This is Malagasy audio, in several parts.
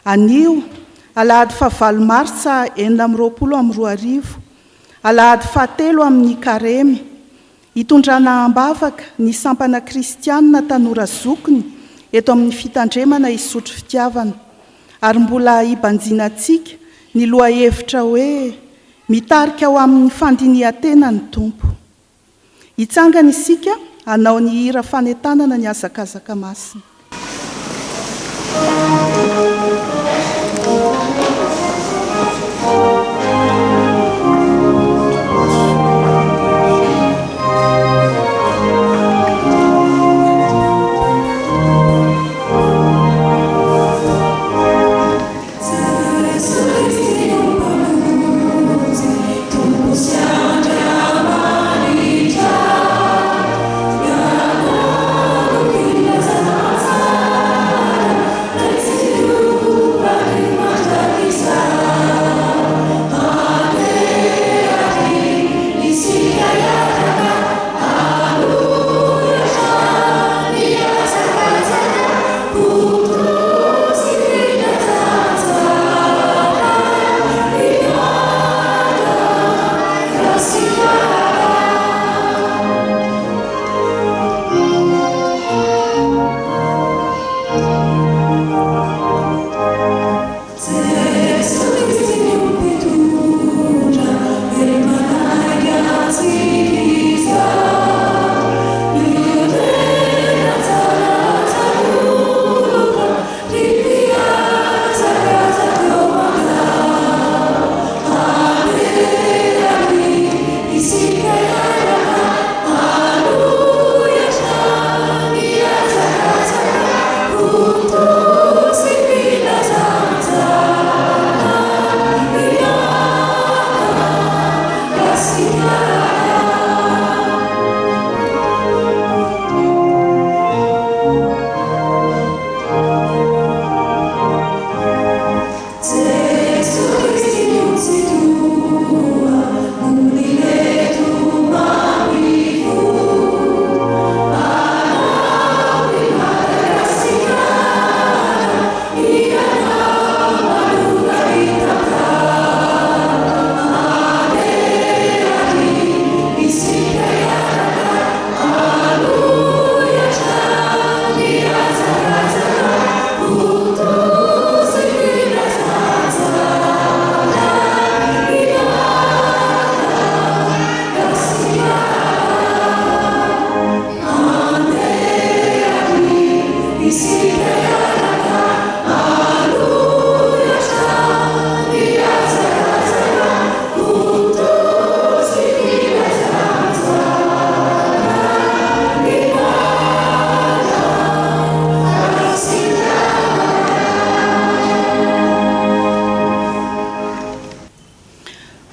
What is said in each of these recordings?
Anio alahady 9 martsa 2020 alahady 7 amin'ny Karemy hitondrana ambavaka ny sampana kristianina tanora zokiny eto amin'ny fitandremana isotro fitiavana ary mbola ibanjinatsika ny loha hevitra hoe mitarika ao amin'ny fandinihan-tena ny tompo. Hitsangana isika hanao ny hira fanentanana ny azakazaka masina.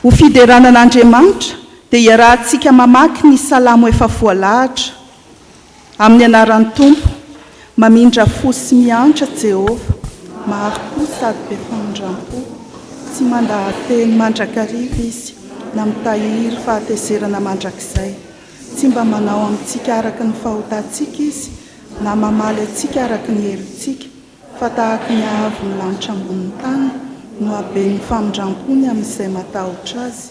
Ho fideranan'Andriamanitra dia iarahantsika mamaky ny salamo efa voalahatra amin'ny anaran'ny Tompo, mamindra fo sy miantra Jehova, mahary sady be famindram-po, tsy mandahateny mandrakariva izy na mitahiry fahatezerana mandrakizay, tsy mba manao amintsika araka ny fahotantsika izy na mamaly antsika araka ny herintsika, fa tahaka ny ahavo ny lanitra ambonin'ny tany no aben'ny famindrampony amin'izay matahotra azy,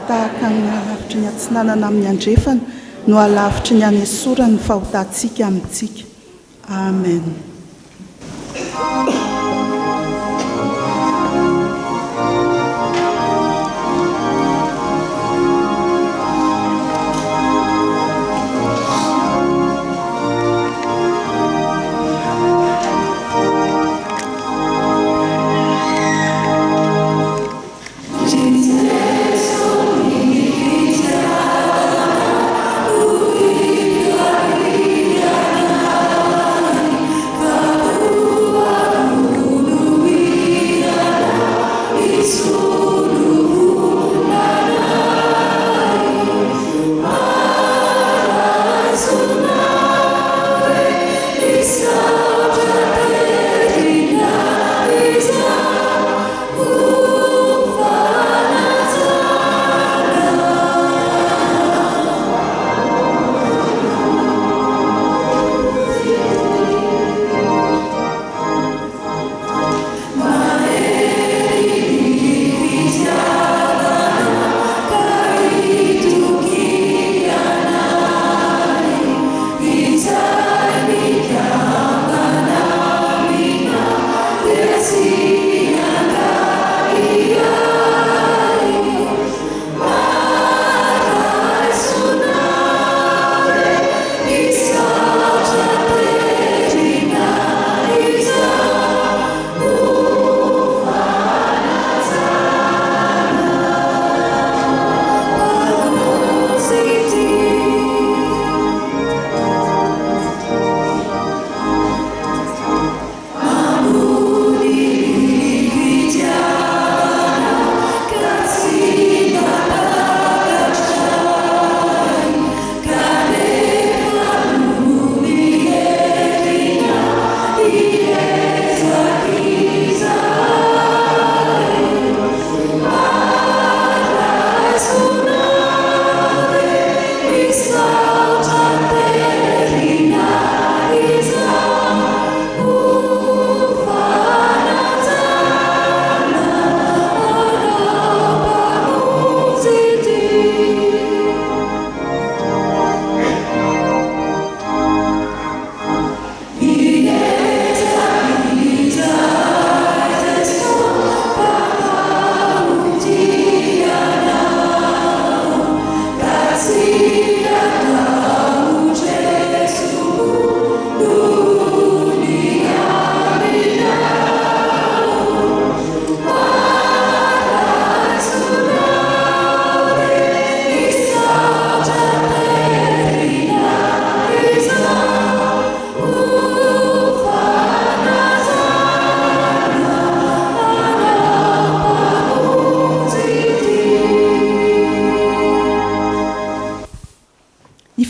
tahaka ny alavitry ny atsinanana amin'ny andrefana no alavitry ny anesorany fahotantsika amintsika. Amen. Oh,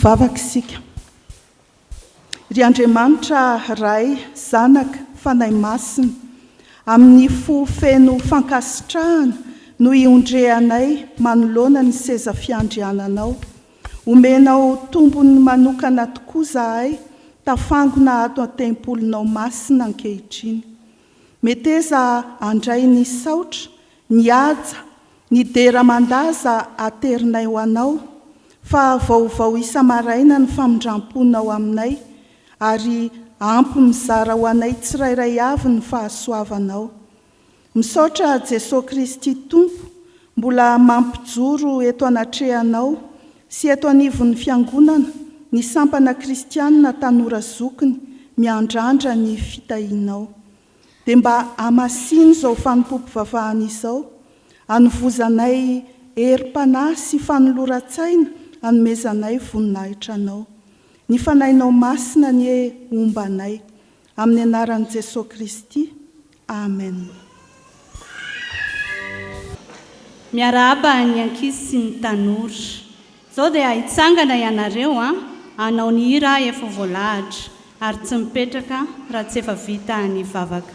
Hivavaka isika. Ry Andriamanitra ray, zanaka, fanahy masina, amin'ny fo feno fankasitrahana no iondreanay manoloana ny seza fiandriananao. Omenao tombony manokana tokoa zahay, tafangona ato an-tempolinao masina ankehitriny. Meteza andray ny saotra, ny aja, ny dera mandaza aterinay ho anao, fa vaovao isa-maraina ny famindramponao aminay, ary ampy mizara ho anay tsirairay avy ny fahasoavanao. Misaotra Jesosy Kristy Tompo, mbola mampijoro eto anatrehanao sy eto anivon'ny fiangonana, ny sampana kristianina tanora zokiny miandrandra ny fitahinao. Dia mba hamasiny izao fanompoam-pivavahana izao, hanovozanay herim-panahy sy fanoloran-tsaina, hanomezanay voninahitra anao. Ny fanahinao masina ny ombanay, amin'ny anaran'i Jesosy Kristy. Amen. Miarahaba ny ankizy sy ny tanora. Zao dia hitsangana ianareo hanao ny hira efa voalahatra, ary tsy mipetraka raha tsy efa vita ny vavaka.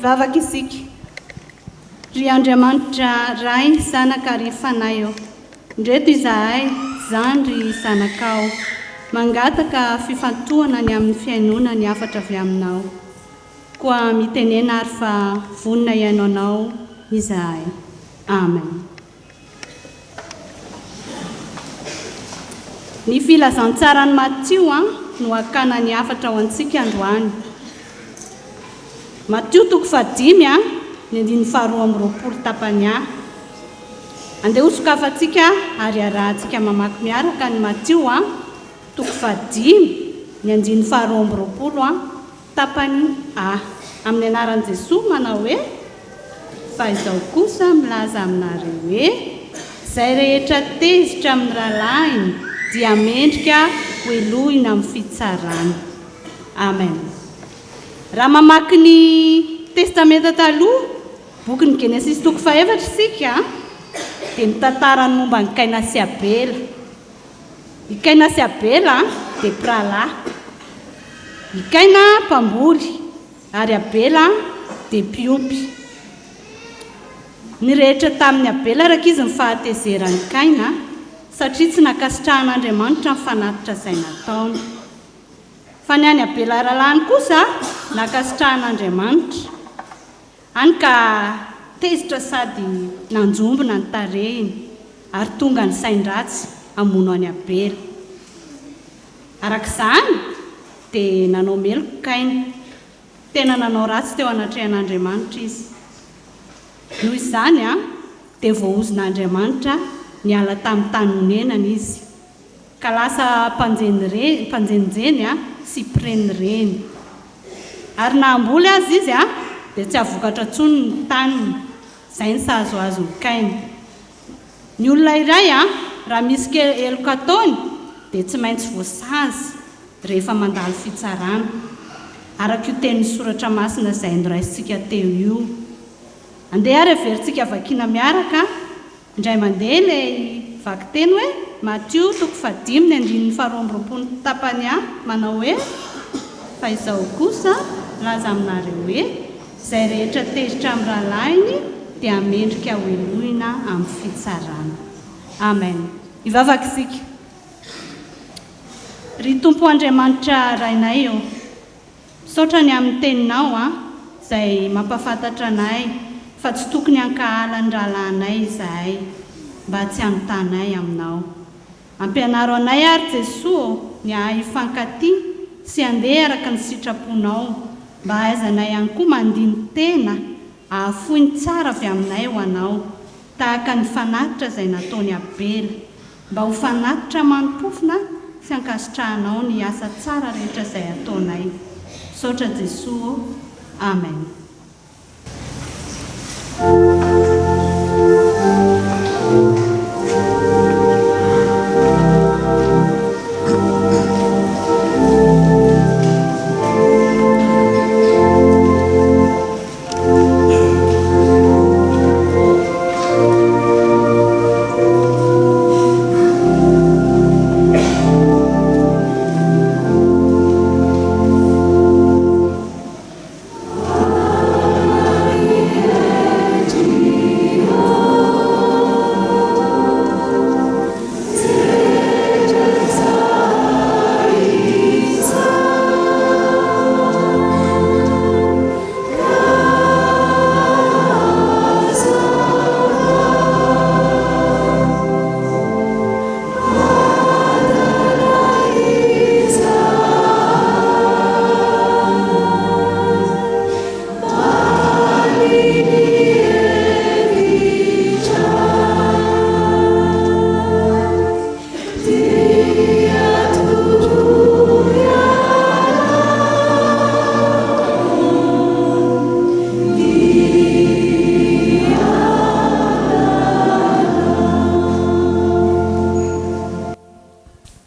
Vavaka isika. Ry Andriamanitra ray, zanaka ary fanahy eo. Ndreto izahay, zandry zanakao, mangataka fifantohana ny amin'ny fiainona ny afatra avy aminao. Koa mitenena ary fa vonina iainao anao izahay. Amen. Ny filazantsara ny Matio no akana ny afatra ho antsika androany. Matio 5:5 ny 12 tapany A. Andeha hosokafantsika ary arahantsika mamaky miaraka ny Matio 5:5 ny 12 tapany A. Amin'ny anaran'i Jesosy manao hoe: fa izao kosa milaza aminareo hoe, izay rehetra tezitra amin'ny rahalainy dia mendrika hoelohina amin'ny fitsarana. Amen. Raha mamaky ny testamenta taloha, boky ny Genesis 4 isika, dia mitantara ny momba ny Kaina sy Abela. I Kaina sy Abela dia mpirahalahy. I Kaina mpamboly ary Abela dia mpiompy. Ny rehetra tamin'ny Abela raka izy ny fahatezerany Kaina, satria tsy nakasitrahan'Andriamanitra ny fanatitra izay nataony. Fa ny any Abela ralany kosa nakasitrahan'Andriamanitra. Any ka tezitra sady nanjombona ny tarehiny ary tonga ny sain-dratsy hamono any Abela. Arak'izany dia nanao meloko Kaina, tena nanao ratsy teo anatrehan'Andriamanitra izy. Noho izany dia voahozon'Andriamanitra niala tamin'ny tany honenana izy, ka lasa mpanjenjeny sy mpirenireny. Ary nahamboly azy izy dia tsy avokatra intsony ny taniny, izay ny sahazoazon'ny Kaina. ny olona iray raha misy eloka ataony dia tsy maintsy voasazy rehefa mandalo fitsarana araka io tenin'ny soratra masina izay noraisintsika teo io. Andeha ary averintsika vakiana miaraka indray mandeha ilay vaky teny hoe Matio 5:5 tapany manao hoe fa izao kosa laza aminareo hoe izay rehetra tezitra amin'ny rahalainy dia hamendrika hoeloina amin'ny fitsarana. Amen. Ivavaka isika. Ry Tompo Andriamanitra rainay eo, misaotra ny amin'ny teninao izay mampafantatra anay fa tsy tokony hankahala ny rahalahinay izahay mba tsy hanotanay aminao. Ampianaro anay ary Jesosy ny ahay hifankatia sy handeha araka ny sitraponao mba hahaizanay ihany koa mandiny tena ahafoy ny tsara avy aminay ho anao tahaka ny fanatitra izay nataony Abela mba ho fanatitra manompofona sy hankasitrahanao ny asa tsara rehetra izay ataonay. Misaotra Jesosy. Amen.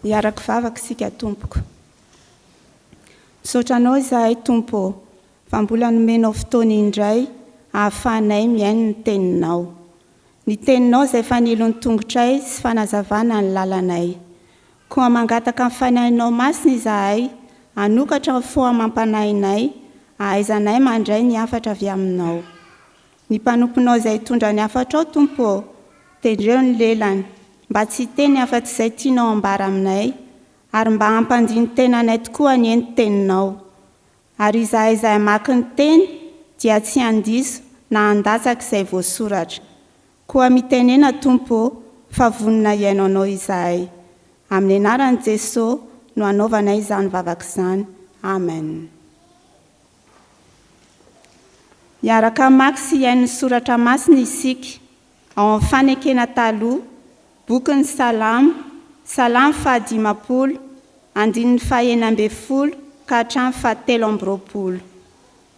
Iaraka vavaka isika Tompoko. Misaotra anao izahay Tompo fa mbola nomenao fotoana indray ahafahanay miaino ny teninao. Ny teninao izay fanilon'ny tongotray sy fanazavana ny lalanay. Koa mangataka amin'ny fanahinao masina izahay, hanokatra ny fohamam-panahinay, ahaizanay mandray ny hafatra avy aminao. Ny mpanomponao izay tondra ny hafatra ao Tompo, tendreo ny lelany, mba tsy teny afa-tsy izay tianao ambara aminay, ary mba hampandiny tenanay tokoa ny eny teninao. Ary izahay mamaky ny teny dia tsy handiso na handatsaka izay voasoratra. Koa mitenena Tompo fa vonona iaino anao izahay. Amin'ny anaran'i Jesosy no anaovanay izany vavaka izany. Amen. Iaraka mamaky sy iaino ny soratra masina isika ao amin'ny fanekena taloha, boky ny Salamo, Salamo 150, andininy 190 ka hatramin'ny 170.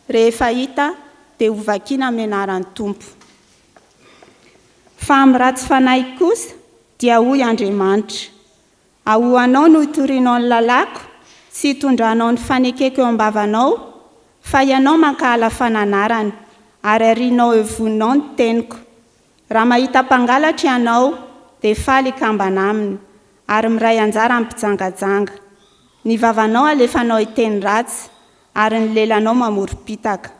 Rehefa hita dia ho vakiana amin'ny anaran'ny Tompo. Fa amin'ny ratsy fanahy kosa dia hoy Andriamanitra, ahoanao no hitorianao ny lalako sy hitondranao ny fanekeko eo am-bavanao, fa ianao mankahala fananarana ary arianao eo voninao ny teniko. Raha mahita mpangalatra ianao dia faly ikambana aminy ary miray anjara amin'ny mpijangajanga. Ny vavanao alefanao hiteny ratsy ary ny lelanao mamorom-pitaka.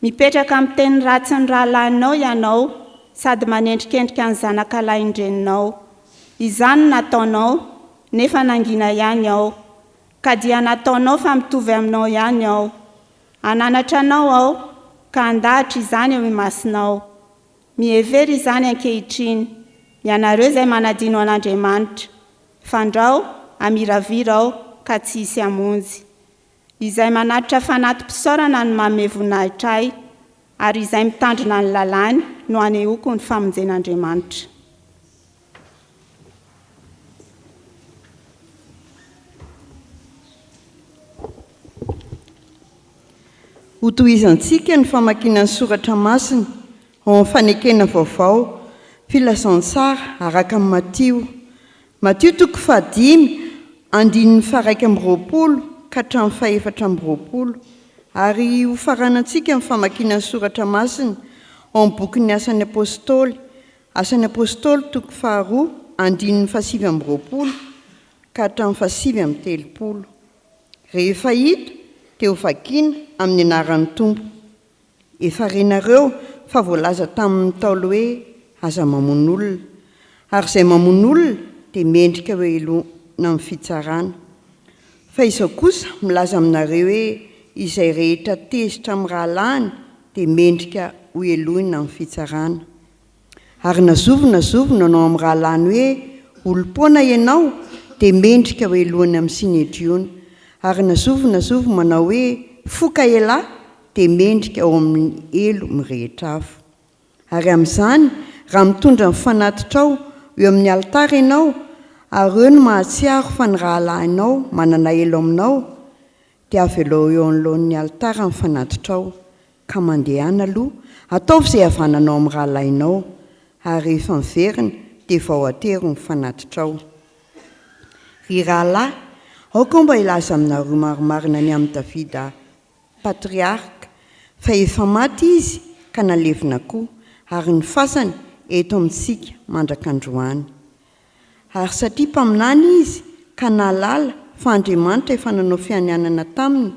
Mipetraka amin'ny teny ratsy ny rahalahinao ianao sady manendrikendrika ny zanakalahy indreninao. Izany nataonao nefa nangina ihany ao, ka dia nataonao fa mitovy aminao ihany ao. Ananatra anao ao ka andahatra izany eo imasinao. Mihevery izany ankehitriny, ianareo izay manadino an'Andriamanitra, fandrao amiravira ao ka tsy hisy hamonjy. Izay manatitra fanatim-pisaorana no manome voninahitra ahy, ary izay mitandrina ny lalàny no hanehoako ny famonjen'Andriamanitra. Hotohizantsika ny famakiana ny soratra masina ao amin'ny fanekena vaovao Filasan-tsara araka amin'ny Matio toko 5 andininy faraiky amin'ny 20 ka hatramin'ny faefatra amin'ny 20 ary ho faranantsika amin'ny famakiana ny soratra masina ao amin'ny bokin'ny asan'ny apôstôly toko 2 andininy 7 amin'ny 20 ka hatramin'ny 7 amin'ny 30. Rehefa hita teo vakiana amin'ny anaran'ny Tompo. Efa renareo fa voalaza tamin'ny Ntaolo hoe aza mamono olona, ary izay mamono olona dia mendrika hoe elona amin'ny fitsarana. Fa izao kosa milaza aminareo hoe izay rehetra tezitra amin'ny rahalahiny dia mendrika ho elohina amin'ny fitsarana. Ary nazovina anao amin'ny rahalahiny hoe olom-poana ianao dia mendrika ho elohina amin'ny Sinedriona. Ary nazovina manao hoe foka elahy dia mendrika ao amin'ny elo mirehetra afo. Ary amin'izany raha mitondra ny fanatitra eo amin'ny alitara ianao, ary eo no mahatsiaro fa ny rahalahinao manana elo aminao, dia avelao eo anoloan'ny alitara ny fanatitra ka mandehana aloha ataovy izay havananao amin'ny rahalahinao, ary rehefa miverina dia vao atero ny fanatitra Ry rahalahy, aoka mba ilaza aminareo marimarina ny amin'ny Davida patriarka, fa efa maty izy ka nalevina koa, ary ny fasany eto amintsika mandrak'androany. Ary satria mpaminany izy ka nalala fa Andriamanitra efa nanao fiandrianana taminy,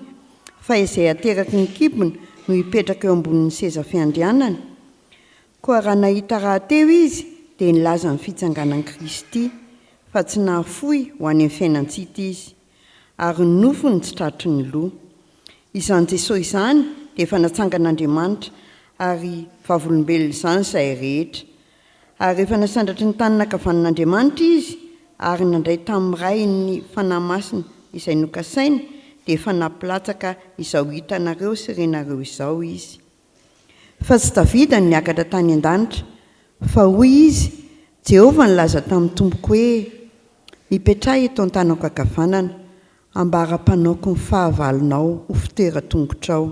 fa izay ateraky ny kibony no hipetraka eo ambonin'ny seza fiandrianana. Koa raha nahita rahateo izy dia nilaza ny fitsanganan Kristy, fa tsy nahafoy ho any amin'ny fiainantsika izy, ary ny nofony tsy tratry ny loha. Izany Jesosy izany dia efa natsangan'Andriamanitra, ary vavolombelona izany izay rehetra. Ary efa nasandratry ny tanana ankavanan'Andriamanitra izy, ary nandray tamin'ny ray ny fanahy masina izay nokasainy, dia efa nampilatsaka izao hitanareo sy renareo izao izy. Fa tsy Davida no niakatra tany an-danitra, fa hoy izy, Jehovah nilaza tamin'ny tompoko hoe mipetrahy eto an-tanako ankavanana, ambara-panaoko ny fahavalonao ho fitoeran-tongotrao.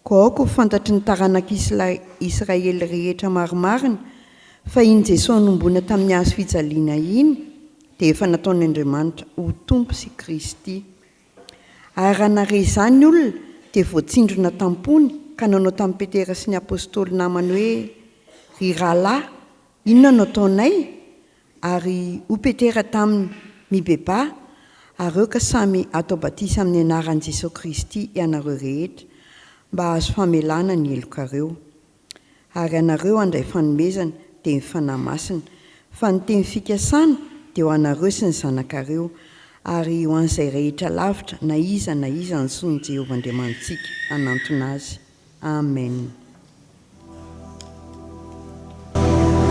Koa aoko ho fantatry ny taranaka Israely rehetra marimarina, fa iny Jesosy nombona tamin'ny hazo fijaliana iny dia efa nataony Andriamanitra ho Tompo sy Kristy. Ary raha nare izany olona dia voatsindrona tampony ka nanao tamin'ny Petera sy ny apôstôly namany hoe ry rahalahy, inona no ataonay? Ary ho Petera tamin'ny mibeba, ary eo ka samy atao batisa amin'ny anaran'i Jesosy Kristy ianareo rehetra, mba azo famelana ny helokareo. Ary anareo andray fanomezana dia ny fanahy masina, fa ny teny fikasana dia ho anareo sy ny zanakareo, ary ho an'izay rehetra lavitra na iza ny soan'i Jehovah Andriamantsika hanantona azy. Amen. Love.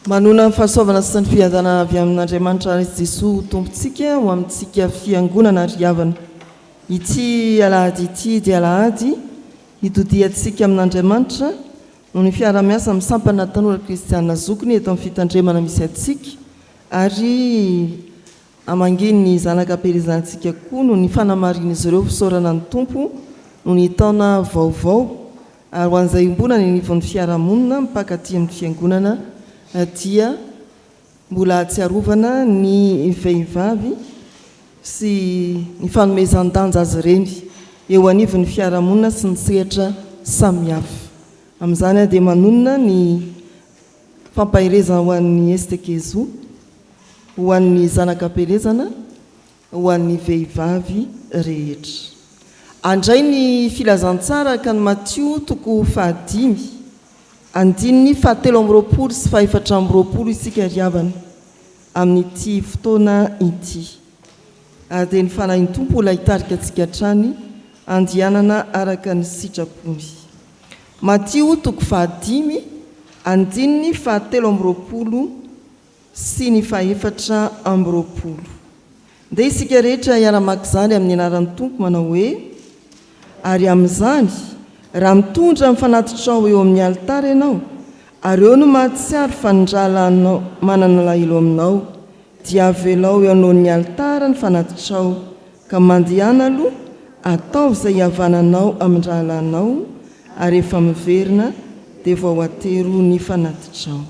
manona ny fahasoavana sy ny fiadana avy amin'Andriamanitra Jesosy tompontsika ho amintsika fiangonana ry havana ity alahady ity dia alahady itodiantsika amin'Andriamanitra no ny fiara-miasa misampana tanora kristiana zokiny eto amin'ny fitandremana misy atsika ary amangeny ny zanakam-pelizantsika koa no ny fanamariny izy ireo fisaorana ny tompo no ny taona vaovao ary ho an'izay ombona ny nivon'ny fiarahamonina mipakaty amin'ny fiangonana dia mbola atsiarovana ny vehivavy sy ny fanomezan-danja azy ireny eo anivon'ny fiarahamonina sy ny sehatra samihafa. Amin'izany dia manonona ny fampahirezana ho an'ny estekezo, ho an'ny zanakam-pelezana, ho an'ny vehivavy rehetra. Andray ny filazantsara ka ny Matthieu toko 5 andininy 7 sy 4 isika ry havana amin'ity fotoana ity. Ary dia ny fanahin'ny tompo ilay hitarika antsika hatrany andianana araka ny sitrapony. Matthieu toko 5 andininy 7 sy ny 4. Dia isika rehetra hiara-maka izany amin'ny anaran'ny tompo manao hoe: ary amin'izany raha mitondra mifanatitra eo amin'ny alitara ianao ary eo no mahatsiaro fanindranao manana lahelo aminao dia avelao ianao ny alitara ny fanatitra ao ka mandehana aloha atao izay havananao amin'ny rahalanao ary efa miverina dia vao atero ny fanatitra ao.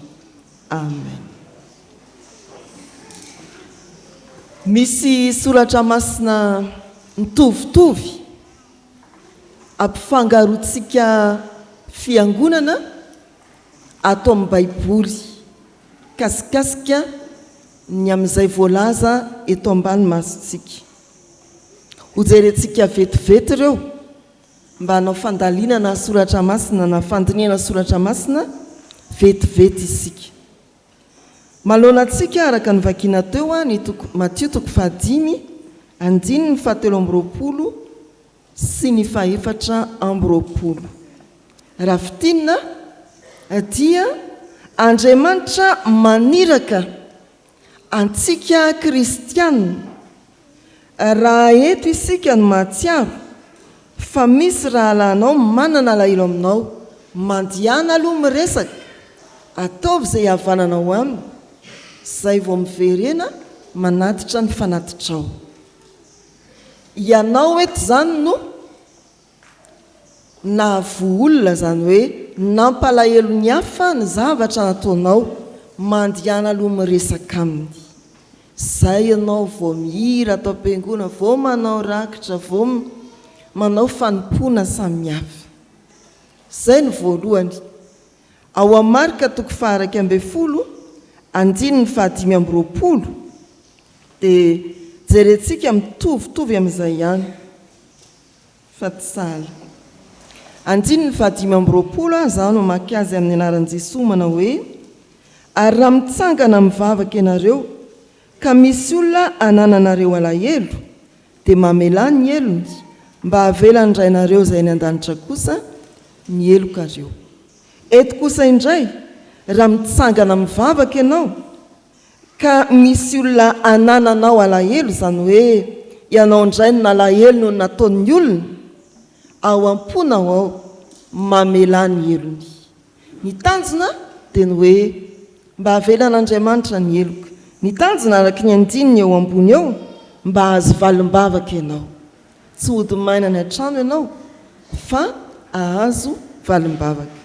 Amen. Misy soratra masina mitovitovy ampifangaroantsika fiangonana ato amin'ny baiboly kasikasika ny amin'izay voalaza eto ambany masontsika. Hojerentsika vetivety ireo mba hanao fandalinana soratra masina na fandiniana soratra masina vetivety isika. Malonatsika araka ny vakiana teo ny Matthieu toko 5 andininy 7 sy ny 4. Raha fitinina dia Andriamanitra maniraka antsika kristianina raha eto isika no mahatsiaro fa misy rahalanao manana lahelo aminao, mandihana aloha miresaka, ataovy izay havananao aminy, izay vao miverena manatitra ny fanatitra ao. Ianao eto izany no nahavoa olona, zany hoe nampalahelo ny hafa ny zavatra nataonao, mandihana aloha miresaka aminy. Izay ianao vao mihira atao am-piangonana, vao manao rakitra, vao manao fanompoana samihafa. Izay ny voalohany. Ao amin'ny Marka toko 2 andininy 5 dia jerentsika mitovitovy amin'izay ihany fa tsy sahala. Andininy 5 izao no maka azy amin'ny anaran'i Jesosy manao hoe: ary raha mitsangana mivavaka ianareo ka misy olona anananareo alahelo dia mamelany ny elony mba havelany rainareo izay ny an-danitra kosa ny elokareo. Eto kosa indray raha mitsangana mivavaka ianao ka misy olona anananao alahelo, izany hoe ianao indray no nalahelo no nataon'ny olona, ao am-ponao ao mamelany elony. Ny tanjona dia ny hoe mba havelan'Andriamanitra ny eloka. Ny tanjona araka ny andininy eo ambony eo mba hahazo valim-bavaka ianao. Tsy hody maina ny an-trano ianao fa hahazo valim-bavaka.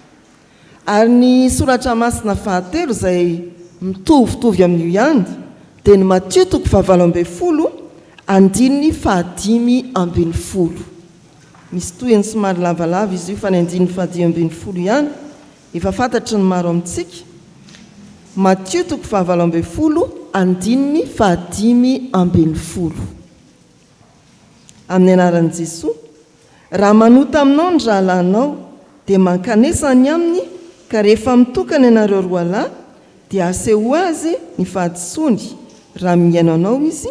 Ary ny soratra masina 3 izay mitovitovy amin'io ihany dia ny Matthieu toko 7 andininy 5. Misy tohiny somary lavalava izy io fa ny andininy 5 ihany efa fantatry ny maro amintsika. Matthieu toko 7 andininy 5. Amin'ny anaran'i Jesosy: raha manota aminao ny rahalanao dia mankanesany aminy, ka rehefa mitokana ianareo roalahy dia aseho azy ny fahadisoany, raha miainanao izy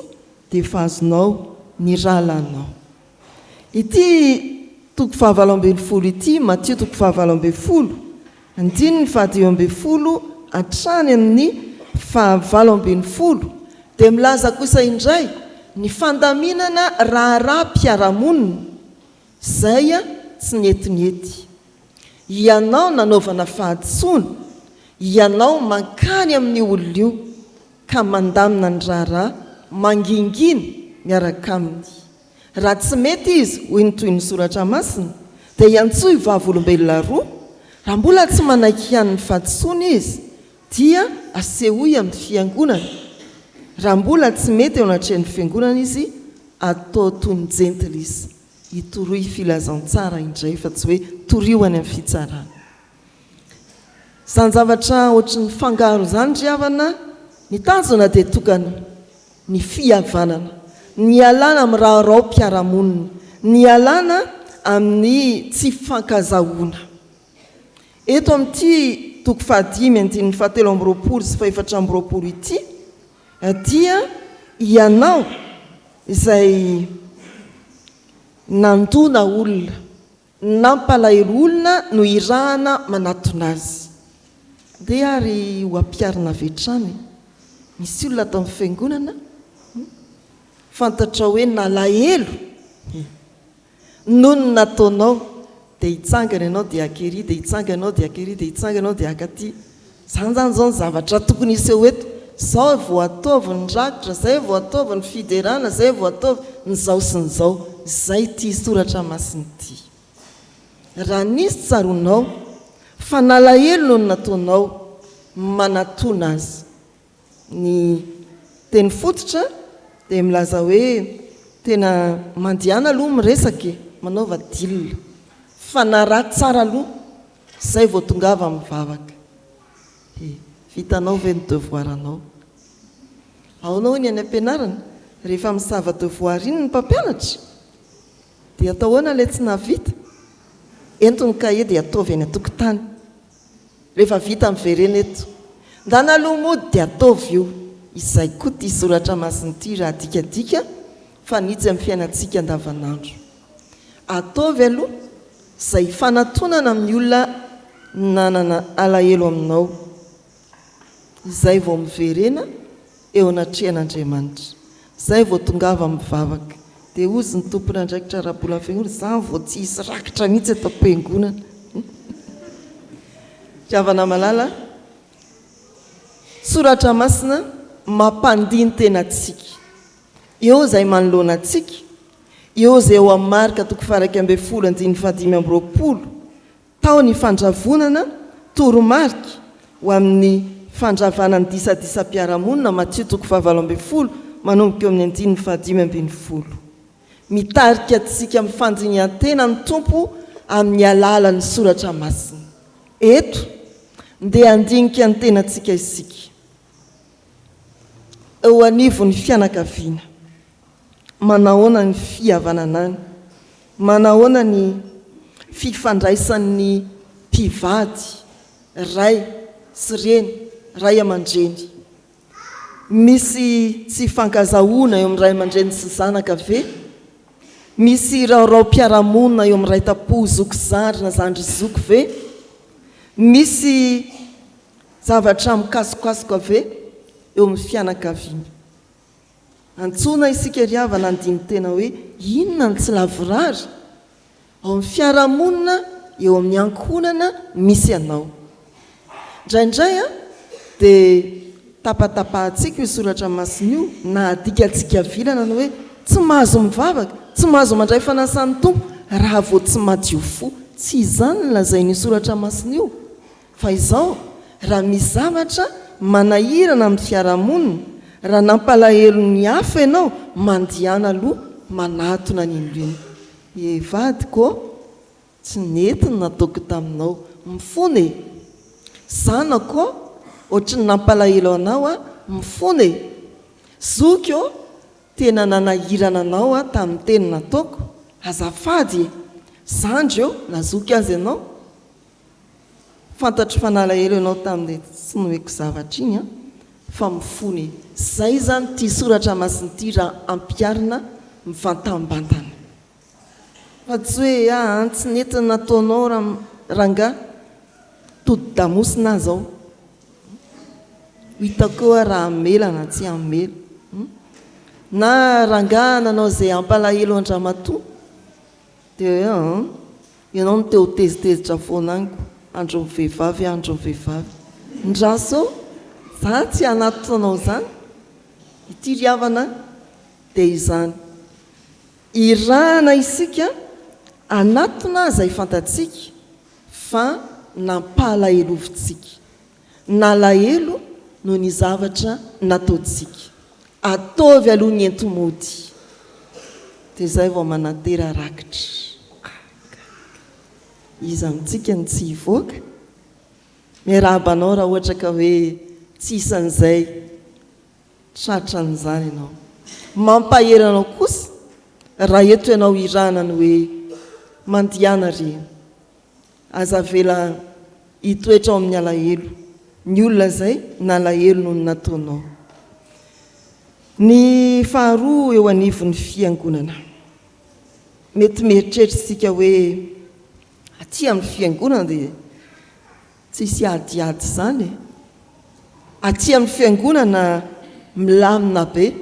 dia fahazonao ny rahalanao. Ity toko 7 ity, Matthieu toko 7 andininy 5 hatrany amin'ny 20 dia milaza kosa indray ny fandaminana raharaha mpiaramonina izay a tsy netinety. Ianao nanaovana fahantsoana, ianao mankany amin'ny olona io ka mandamina ny raharaha mangingina miaraka aminy. Raha tsy mety izy hoy ny toy ny soratra masina dia iantsoa vavolombelona roa. Raha mbola tsy manaiky ihany ny fahantsoana izy dia asehoy amin'ny fiangonana. Raha mbola tsy mety eo anatrehan'ny fiangonana izy atao toy ny jentily izy, hitoroy filazantsara indray fa tsy hoe torioany amin'ny fitsarana. Zany zavatra ohatry ny fangaro zany ry havana, ny tanjona dia tokana ny fihavanana, ny alana amin'ny raharao mpiaramonina, ny alana amin'ny tsy fankazahoana. Eto amin'ity toko 5:17 sy 4 ity dia ianao izay nandona olona, nampalahelo olona no irahana manatona azy. Dia ary ho ampiarina vetrany, misy olona atao amin'ny fiangonana fantatra hoe nalahelo noho ny nataonao, dia hitsangana ianao dia akery, dia hitsangana ianao dia akery, dia hitsangana ianao dia akaty. Zany zany zao ny zavatra tokony iseho eto. Zao vao ataovy ny rakitra, zay vao ataovy ny fiderana, zay vao ataovy ny zao sy ny zao. Zay ty soratra masina ity. Raha nisy tsaronao fa nalahelo noho ny nataonao, manatona azy. Ny teny fototra dia milaza hoe tena mandihana aloha miresaka, manaova dilina, fa na raha tsara aloha zay vao tongava mivavaka. Vitanao ve ny devoiranao? Aonao ny any ampianarana rehefa misava devoir iny ny mpampianatra dia atao hoana ilay tsy navita, entony kahie dia ataovy any an-tokotany. Rehefa vita miverena eto, ndana aloha mody dia ataovy io. Izay koa ty soratra masina ity raha dikadika fa nitsy amin'ny fiainantsika andavanandro. Ataovy aloha izay fanatonana amin'ny olona nanana alahelo aminao, izay vao miverena eo anatrehan'Andriamanitra, izay vao tongava mivavaka. Dia ozy ny tompona andraikitra rahabola fiangonana, izany vao tsy hisy rakitra mihitsy atao am-piangonana. Ravana malala, soratra masina mampandiny tena antsika. Eo izay manoloana antsika, eo izay eo amin'ny marika toko 1:15-20, tao ny fandravonana toromarika ho amin'ny fandravana ny disadisa-piaramonina, Matthieu toko 7:20 manomboka eo amin'ny 5:15. Mitarika antsika amin'ny fandinihan-tena ny tompo amin'ny alalan'ny soratra masina. Eto dia andinika ny tena antsika isika. Eo anivon'ny fianakaviana, manahoana ny fihavanana any, manahoana ny fifandraisan'ny mpivady, ray sy reny, ray aman-dreny. Misy tsy fankazahoana eo amin'ny ray aman-dreny sy zanaka ve? Misy raorao-piaramonina eo amin'ny ray tapo zoko zary na zandry zoko ve? Misy zavatra mikasokasoka ve eo amin'ny fianakaviana? Antsona isika ry havana andiny tena hoe inona ny tsy lavorary ao amin'ny fiaramonina, eo amin'ny ankonana misy anao. Indraindray dia tapatapahantsika io soratra masina io, na adika antsika vilana ny hoe tsy mahazo mivavaka, tsy mahazo mandray fanasan'ny tompo raha vao tsy madio fo. Tsy izany ny lazain'io soratra masina io, fa izao raha misy zavatra manahirana amin'ny fiaramonina, raha nampalahelo ny hafa ianao, mandihana aloha manatona ny indriny. Vadiko, tsy nety ny nataoko taminao, mifony zanako, ohatry ny nampalahelo anao mifony. Zoky tena nanahirana anao tamin'ny teny nataoko, azafady zandry nazoky azy ianao, fantatry fanalahelo ianao tamin'ny tsy noheko zavatra iny fa mifony. Zay zany ty soratra masina ity raha ampiarina mivantambantana. Fa tsy hoe tsy nety nataonao ranga tody damosina zao. hitakoa raha amela na tsy amela na rangahananao zay ampalahelo andramatoa dia ianao no teo tezitezitra foananiko andro mivehivavy andro mivehivavy ndraso za tsy anatonao zany ity riavana dia izany irahana isika anatona zay fantatsika fa nampalahelovitsika nalahelo no ny zavatra nataotsika ataovy aloha ny entomody dia zay vao manatera rakitra izy amintsika ny tsy hivoaka miarabanao raha ohatra ka hoe tsy isan'izay tratran'izany ianao mampaheranao kosa raha eto ianao iranany hoe mandihana reny aza vela hitoetra ao amin'ny alahelo ny olona zay nalahelo noho ny nataonao ny faharoa eo anivon'ny fiangonana mety mieritreritsika hoe aty amin'ny fiangonana dia tsisy adiady zany aty amin'ny fiangonana milamina be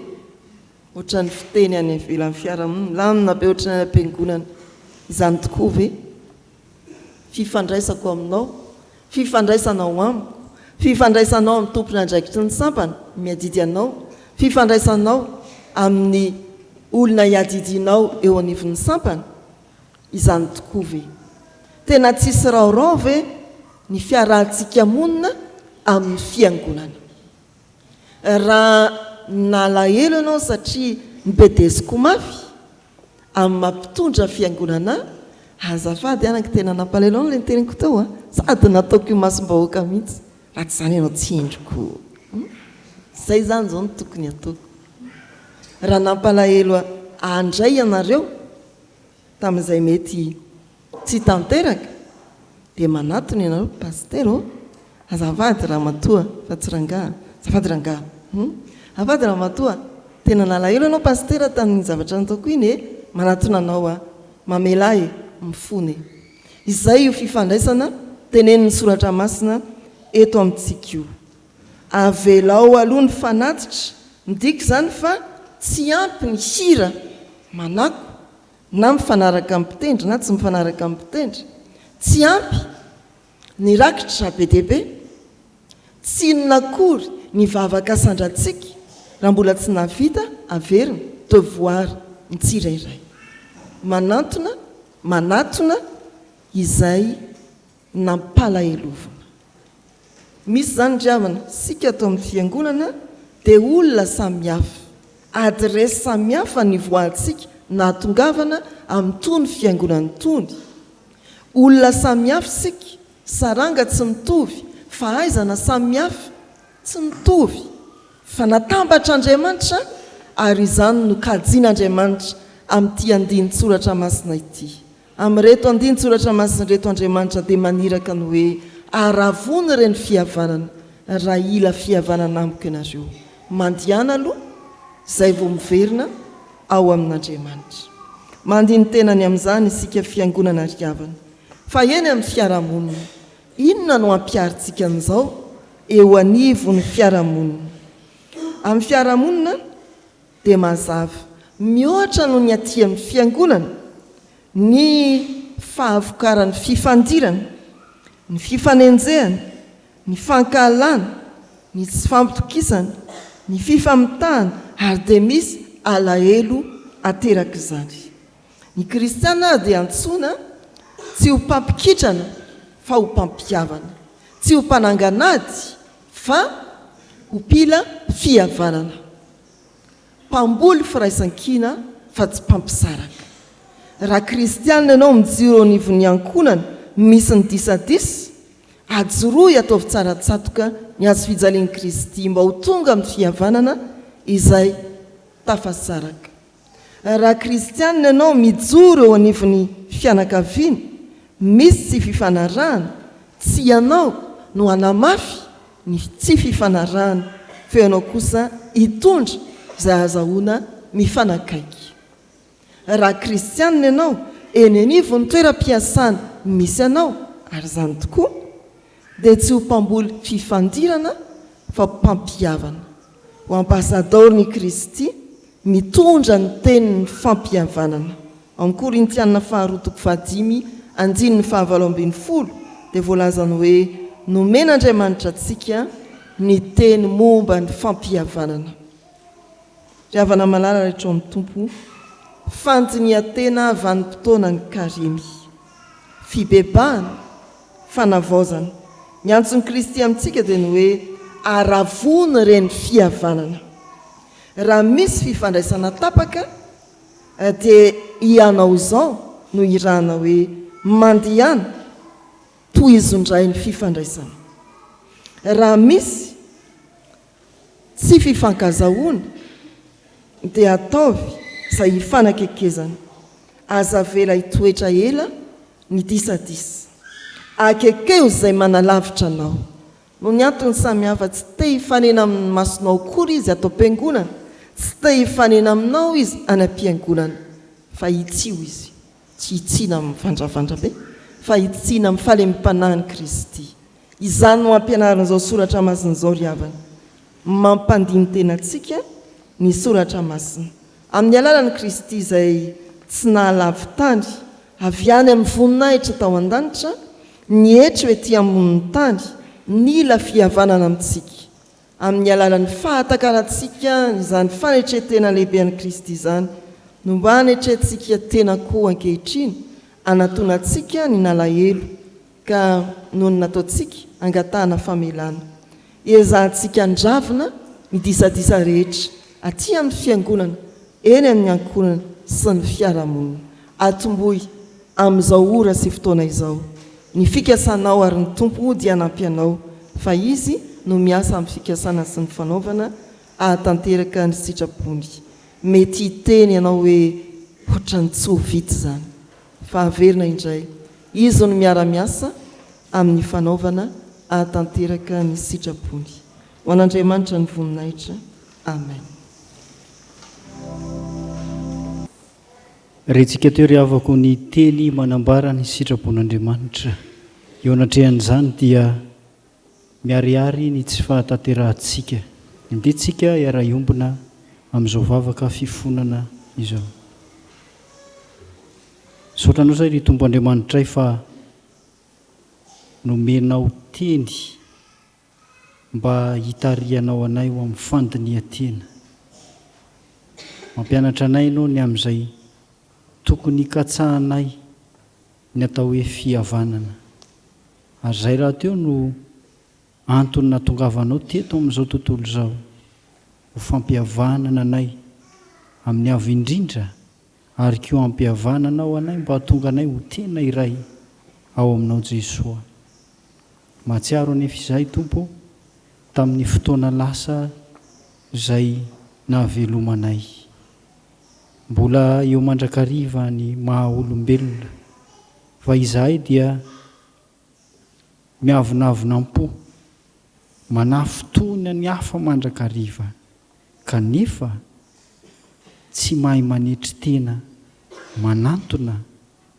ohatra ny fiteny any ivelan'ny fiarahamonina milamina be ohatra ny ampiangonana izany tokoa ve fifandraisako aminao fifandraisanao amiko fifandraisanao amin'ny tompony andraikitry ny sampana miadidy anao fifandraisanao amin'ny olona iadidinao eo anivon'ny sampana izany tokoa ve tena tsisy raorao ve ny fiarahantsika monina amin'ny fiangonana raha nalahelo ianao satria nibedeziko mafy amin'ny mampitondra fiangonana azafady anaka tena nampalelo no le niteniko tao sady nataoko io masom-bahoaka mihitsy raha tsy zany ianao tsy endriko zay zany zao no tokony ataoko raha nampalahelo andray ianareo tamin'izay mety tsy tanteraka dia manatony ianareo pastera azafady raha matoa fa tsy rangaha azafady rangaha azafady raha matoa tena nalahelo ianao pastera tamin'ny zavatra nataoko iny manatona anao mamelahy mifony izay io fifandraisana teneniny soratra masina eto amintsika io avelao aloha ny fanatitra midika zany fa tsy ampy ny hira manako na mifanaraka mpitendry na tsy mifanaraka mpitendry tsy ampy ny rakitra be dehibe tsy nakory ny vavaka sandratsika raha mbola tsy navita averina devoir ny tsirairay manatona izay nampalahelovana misy zany driavana sika atao amin'ny fiangonana dia olona samihafa adresy samihafa ny voantsika natongavana amin'ny tony fiangonany tony olona samihafa sika saranga tsy mitovy fa aizana samihafa tsy mitovy fa natambatra Andriamanitra ary izany no kajian'Andriamanitra amin'ity andinin-tsoratra masina ity amin'reto andinin-tsoratra masina reto Andriamanitra dia maniraka ny hoe aravony ireny fihavanana raha ila fihavanana amiko ianareo mandihana aloha izay vao miverina ao amin'Andriamanitra mandiny tenany amin'izany isika fiangonana riavana fa eny amin'ny fiarahamonina inona no ampiarintsika an'izao eo anivon'ny fiarahamonina amin'ny fiarahamonina dia mazava mihoatra no ny aty amin'ny fiangonana ny fahavokaran'ny fifandirana ny fifanenjehana ny fankahalana ny tsy fampitokisana ny fifamitahana ary dia misy alahelo ateraka izany ny kristiana dia antsoina tsy ho mpampikitrana fa ho mpampihavana tsy ho mpananganady fa ho mpila fihavanana mpamboly firaisan-kina fa tsy mpampisaraka raha kristianina ianao mijiro anivon'ny ankonana misy ny disadisy ajoroy ataovy tsaratsatoka ny azo fijalian'i Kristy mba ho tonga amin'ny fihavanana izay tafasaraka raha kristianina ianao mijoro eo anivon'ny fianakaviana misy tsy fifanarahana tsy ianao no anamafy ny tsy fifanarahana fa ianao kosa hitondra izay azahoana mifanakaiky raha kristianina ianao eny anivony toeram-piasana misy ianao ary izany tokoa dia tsy ho mpamboly fifandirana fa mpampiavana ho ambasadorny Kristy mitondra ny tenyny fampiavanana. Amin'ny Korintianina 2:5-7 dia voalazany hoe nomen'Andriamanitra antsika ny teny momba ny fampiavanana. Ry havana malala rehetra amin'ny tompo, fantiniantena vanim-potoana ny karimy, fibebahana, fanavaozana. Ny antson'ny Kristy amintsika dia ny hoe aravony reny fihavanana. Raha misy fifandraisana tapaka dia ianao izao no irana hoe mandihana toy izondray ny fifandraisana. Raha misy tsy fifankazahoana dia ataovy izay hifanakekezana, aza vela hitoetra ela ny disadisa, akekeo izay manalavitra anao. No ny antony samihafa tsy te hifanena amin'ny masonao kory izy atao am-piangonana, tsy te hifanena aminao izy any am-piangonana, fa hitsio izy, tsy hitsiana amin'ny vandravandra-be, fa hitsiana amin'ny fahalemim-panahin'i Kristy. Izany no ampianaran'izao soratra masina izao ry havana, mampandiny tenantsika ny soratra masina. Amin'ny alalan'i Kristy izay tsy nahalavy-tany, avy any amin'ny voninahitra tao an-danitra, nihetra ety ambonin'ny tany, nila fihavanana amintsika. Amin'ny alalan'ny fahatakarantsika izany fanetretena lehibe an'i Kristy izany, no mba hanetrentsika tena koa ankehitriny, anatonantsika ny nalahelo, ka noho ny nataontsika angatahana famelana. Ezahantsika andravina ny disadisa rehetra, aty amin'ny fiangonana, eny amin'ny ankonana sy ny fiarahamonina. Atomboy amin'izao ora sy fotoana izao. Ny fikasanao ary ny tompo dia nampianao, fa izy no miasa amin'ny fikasana sy ny fanaovana ahatanteraka ny sitrapony. Mety hiteny ianao hoe ohatran'ny tsy ho vita izany, fa averina indray, izy no miara-miasa amin'ny fanaovana ahatanteraka ny sitrapony. Ho an'Andriamanitra ny voninahitra. Amen. Rentsika teo ry havako ny teny manambara ny sitrapon'Andriamanitra. Eo anatrehan'izany dia miariary ny tsy fahataterahantsika, dia tsika iara-iombona amin'izao vavaka fifonana izao. Saotranao izay ry tombo Andriamanitray fa nomenao teny mba hitarianao anay ho amin'ny fandiniantena. Mampianatra anay ianao ny amin'izay tokony hikatsahanay ny atao hoe fihavanana. Ary izay raha teo no antony natongavanao teto amin'izao tontolo izao, ho fampihavanana anay amin'ny avy indrindra, ary koa ampihavananao anay mba hahatonga anay ho tena iray ao aminao Jesosy. Mahatsiaro anefa izay Tompo tamin'ny fotoana lasa izay nahavelomanay. Mbola eo mandrakariva ny maha-olombelona, fa izahay dia miavonavonam-po, manafotona ny hafa mandrakariva, kanefa tsy mahay manetry tena, manantona,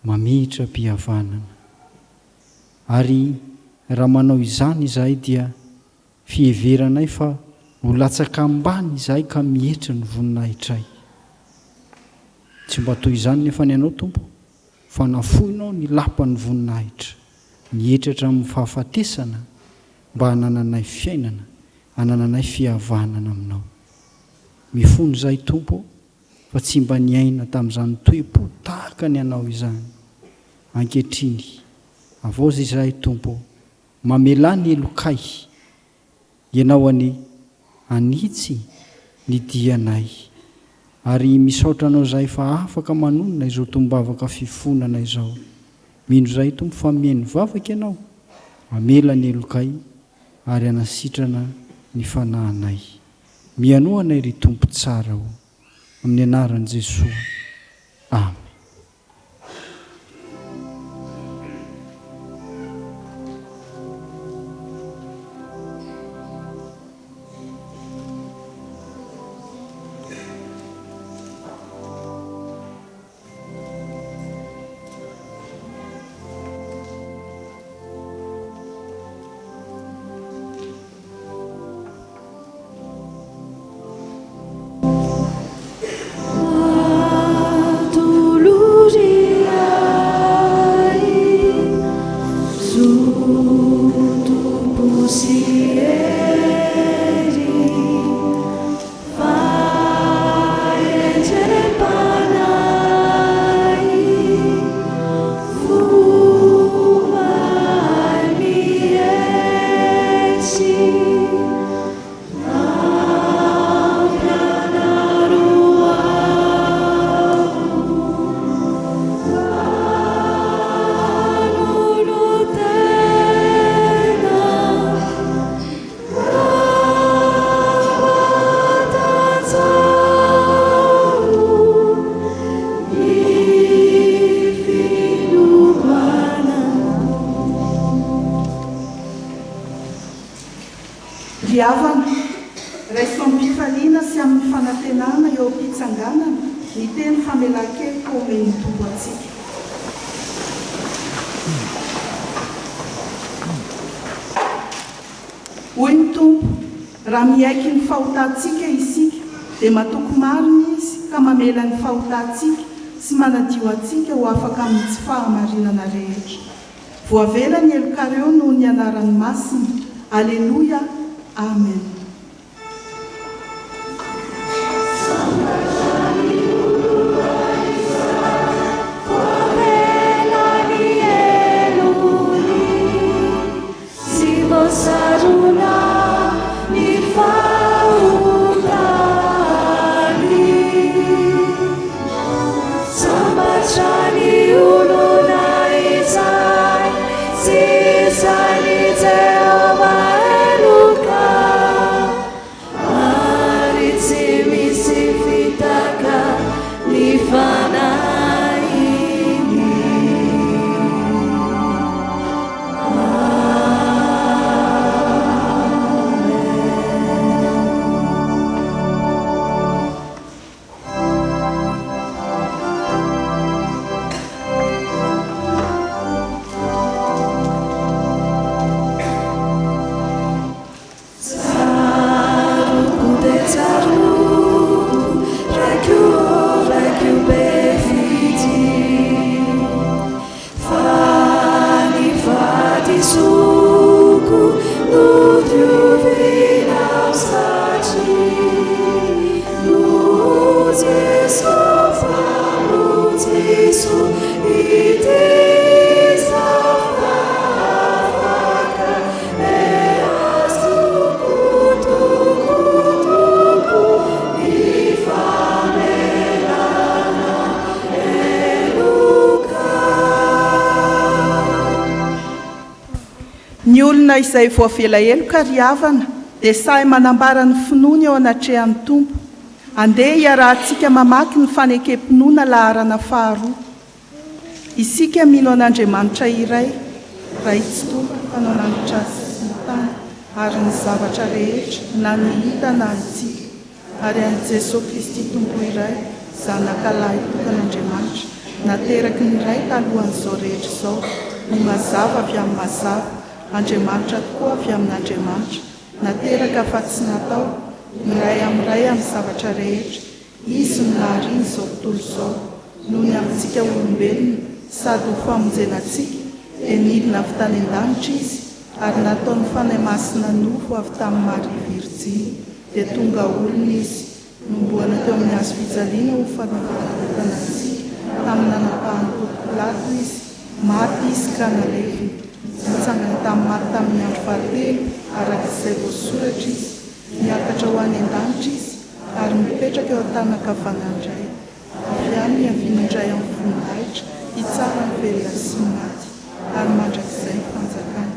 mamehitra mpihavanana. Ary raha manao izany izahay dia fiheveranay fa ho latsaka ambany izahay ka mihetra ny voninahitray. Tsy mba toy izany nefa ny anao Tompo, fa nafoinao ny lapan'ny voninahitra, nihetratra amin'ny fahafatesana mba hanananay fiainana, hanananay fihavanana aminao. Mifono izay Tompo, fa tsy mba niaina tamin'izany toe-po tahaka ny anao izany. Ankehitriny, avozy izahay Tompo, mamelany elokay, ianao any anitsy ny dianay. Ary misaotra anao izay fa afaka manonona izao tombavaka fifonana izao. Mino izay Tompo fa mihaino vavaka ianao, amela ny elokay ary hanasitrana ny fanahinay. Mianoanay ry Tompo tsara ho, amin'ny anaran'i Jesosy. Amen. Ry-havana, raiso amin'ny mpifaliana sy amin'ny fanantenana eo am-pitsanganana ny teny famelan-keloka omeny tombo antsika. Hoy ny tompo, raha miaiky ny fahotantsika isika dia matoko marina izy ka mamela ny fahotantsika sy manadio antsika ho afaka amin'ny tsy fahamarinana rehetra. Voavela ny elokareo noho ny anarany masina. Alleluia, amen. Ny olona izay voavela eloka ry-havana dia sahy manambara ny finoany eo anatrehan'ny tompo. Andeha iarahantsika mamaky ny fanekempinoana laharana faharoa. Isika mino an'Andriamanitra iray, ray tsy tompo mpanao lanitra sy ny tany ary ny zavatra rehetra na ny hita na ny tsy, ary an'i Jesosy Kristy tompo iray, zanakalahy tokan'Andriamanitra, nateraky ny ray talohan'izao rehetra izao, ny mazava avy amin'ny mazava, Andriamanitra tokoa avy amin'Andriamanitra, nateraka fa tsy natao, miray amin'ny zavatra rehetra, izy no nahariany izao tontolo izao, noho ny amintsika olombelona sady ho famonjenantsika, dia nidina avy tany an-danitra izy, ary nataony fanahy masina nofo avy tamin'ny Maria Virjiny, dia tonga olona izy, nomboana teo amin'ny hazo fijaliana ho fanavaotana antsika, tamin'ny nanapahany Pilato izy, maty izy ka nalevina. Nitsangana tamin'ny maty tamin'ny andro fahatelo, arak'izay voasoratra izy, niakatra ho any an-danitra izy, ary mipetraka eo an-tanakavan'andray. Avy any niaviana indray amin'ny voninahitra, hitsara ny velona sy ny maty, ary mandrakizay ny fanjakana.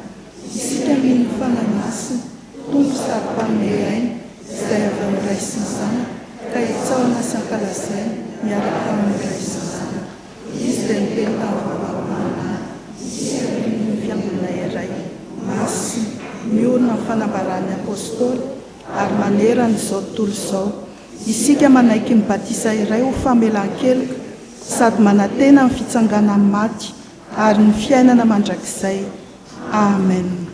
Isika mino ny fanahy masina, tompo sady mpanome aina, izay avy amin'ny Ray sy ny Zanaka, ka hitsaona sy ankalazaina miaraka amin'ny Ray sy ny Zanaka. Izy dia niteny tamin'ny vavahady, ny fiangonana iray masina, miorina amin'ny fanambaran'ny apôstôly ary manerana izao tontolo izao. Isika manaiky ny batisa iray ho famelan-keloka sady manantena amin'ny fitsanganan'ny maty ary ny fiainana mandrakizay. Amen. Amen.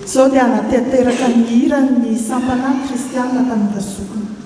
Izao dia anateteraka ny hira ny sampana kristianina Tanorazokiny.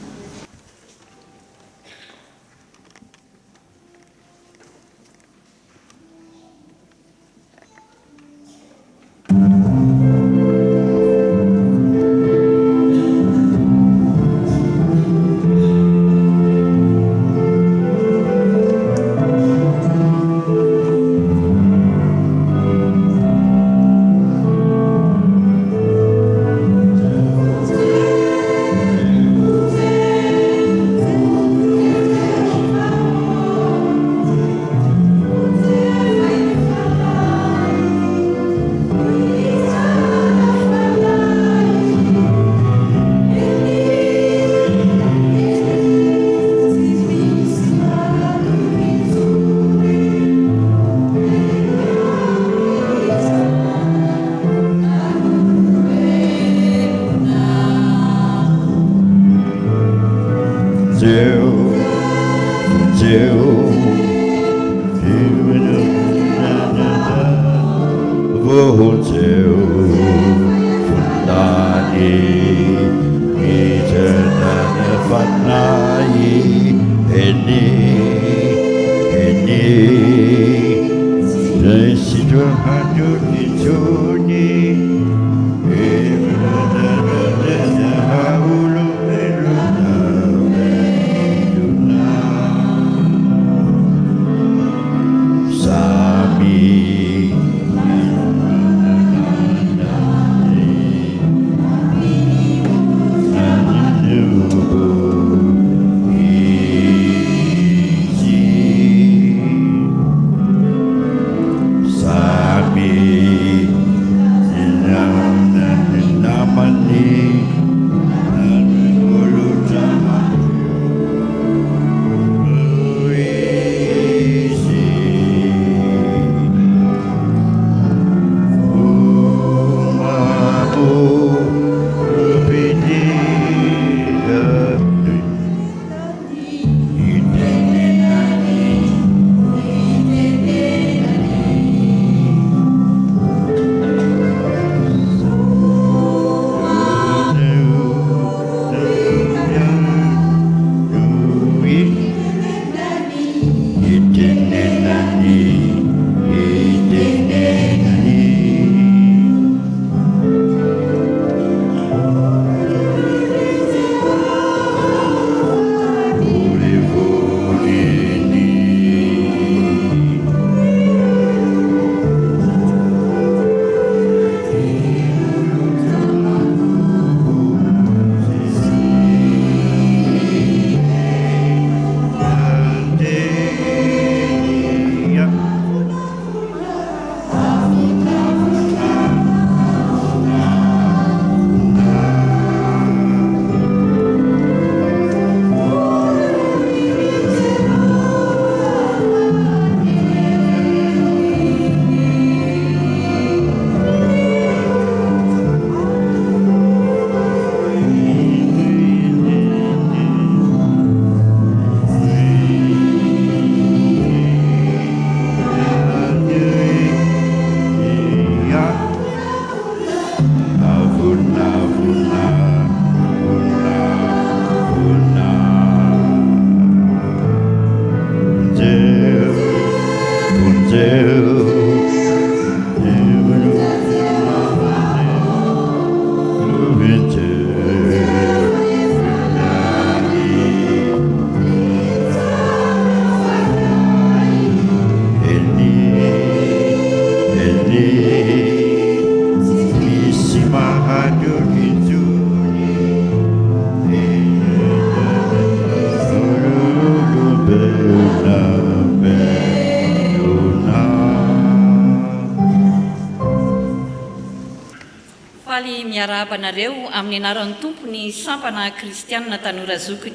Miarabanareo amin'ny anaran'ny tompo ny sampana kristianina Tanora Zokiny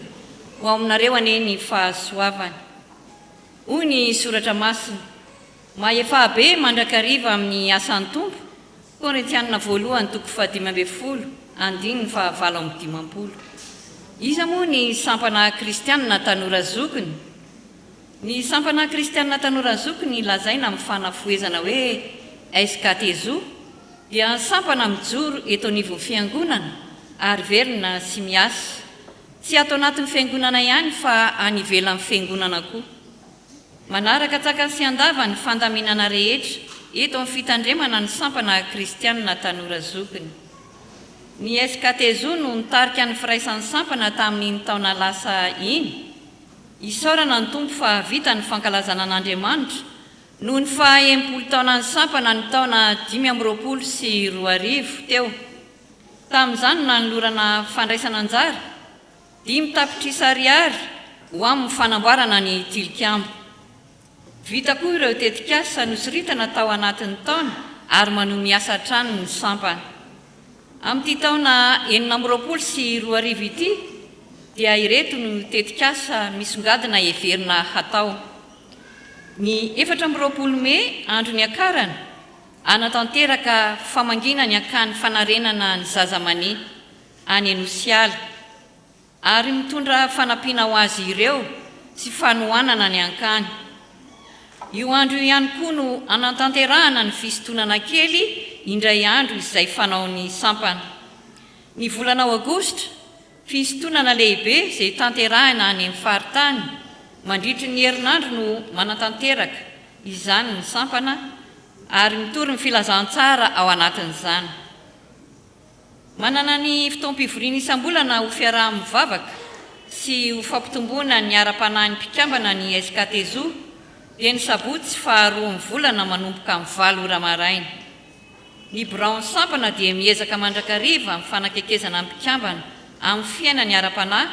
ho aminareo ane ny fahasoavany. Hoy ny soratra masina, mahefa be mandrakariva amin'ny asan'ny tompo. Korintianina 1:5-10 andiny fa 7:15. Iza moa ny sampana kristianina Tanora Zokiny. Ny sampana kristianina Tanora Zokiny lazaina amin'ny fanafoezana hoe SKTZO dia nysampana mijoro eto anivo fiangonana ary verina sy miasa tsy atao anatin'ny fiangonana ihany fa anivelan'ny fiangonana koa. Manaraka tsaka sy andava ny fandaminana rehetra eto amin'ny fitandremana ny sampana kristianina Tanora Zokiny. Ny SKTZO no nitarika ny firaisan'ny sampana tamin'ny taona lasa iny. Isaorana ny tompo fa vita ny fankalazana an'Andriamanitra noho ny faha-80 taona ny sampana ny taona 520 sy 2000 teo. Tamin'izany nanolorana fandraisana anjara 5 tapitrisa ariary ho amin'ny fanamboarana ny tilikambo. Vita koa ireo tetikasa nosoritana tao anatin'ny taona ary manome asa trano ny sampana. Amin'ity taona 420 sy 2000 ity dia ireto no tetikasa misongadina heverina hatao. Ny 14 Mey andro ny akarana anatanteraka famangina ny akany fanarenana ny zazamani any Anosiala ary mitondra fanampiana ho azy ireo sy fanohanana ny ankany. Io andro ihany koa no anatanterahana ny fisintonana kely indray andro izay fanaon'ny sampana. Ny volana Aogositra fisintonana lehibe izay tanterahana any amin'ny faritany mandritry ny herinandro no manatanteraka izany ny sampana ary mitory ny filazantsara ao anatin'izany. Manana ny fotoam-pivoriana isam-bolana ho fiaraha-mivavaka sy ho fampitomboana ny ara-panahin'ny mpikambana ny SKTZO dia ny sabotsy faharoa volana manomboka amin'ny 7 ora maraina. Ny Braon sampana dia miezaka mandrakariva amin'ny fanakekezana amin'ny mpikambana amin'ny fiainany ara-panahy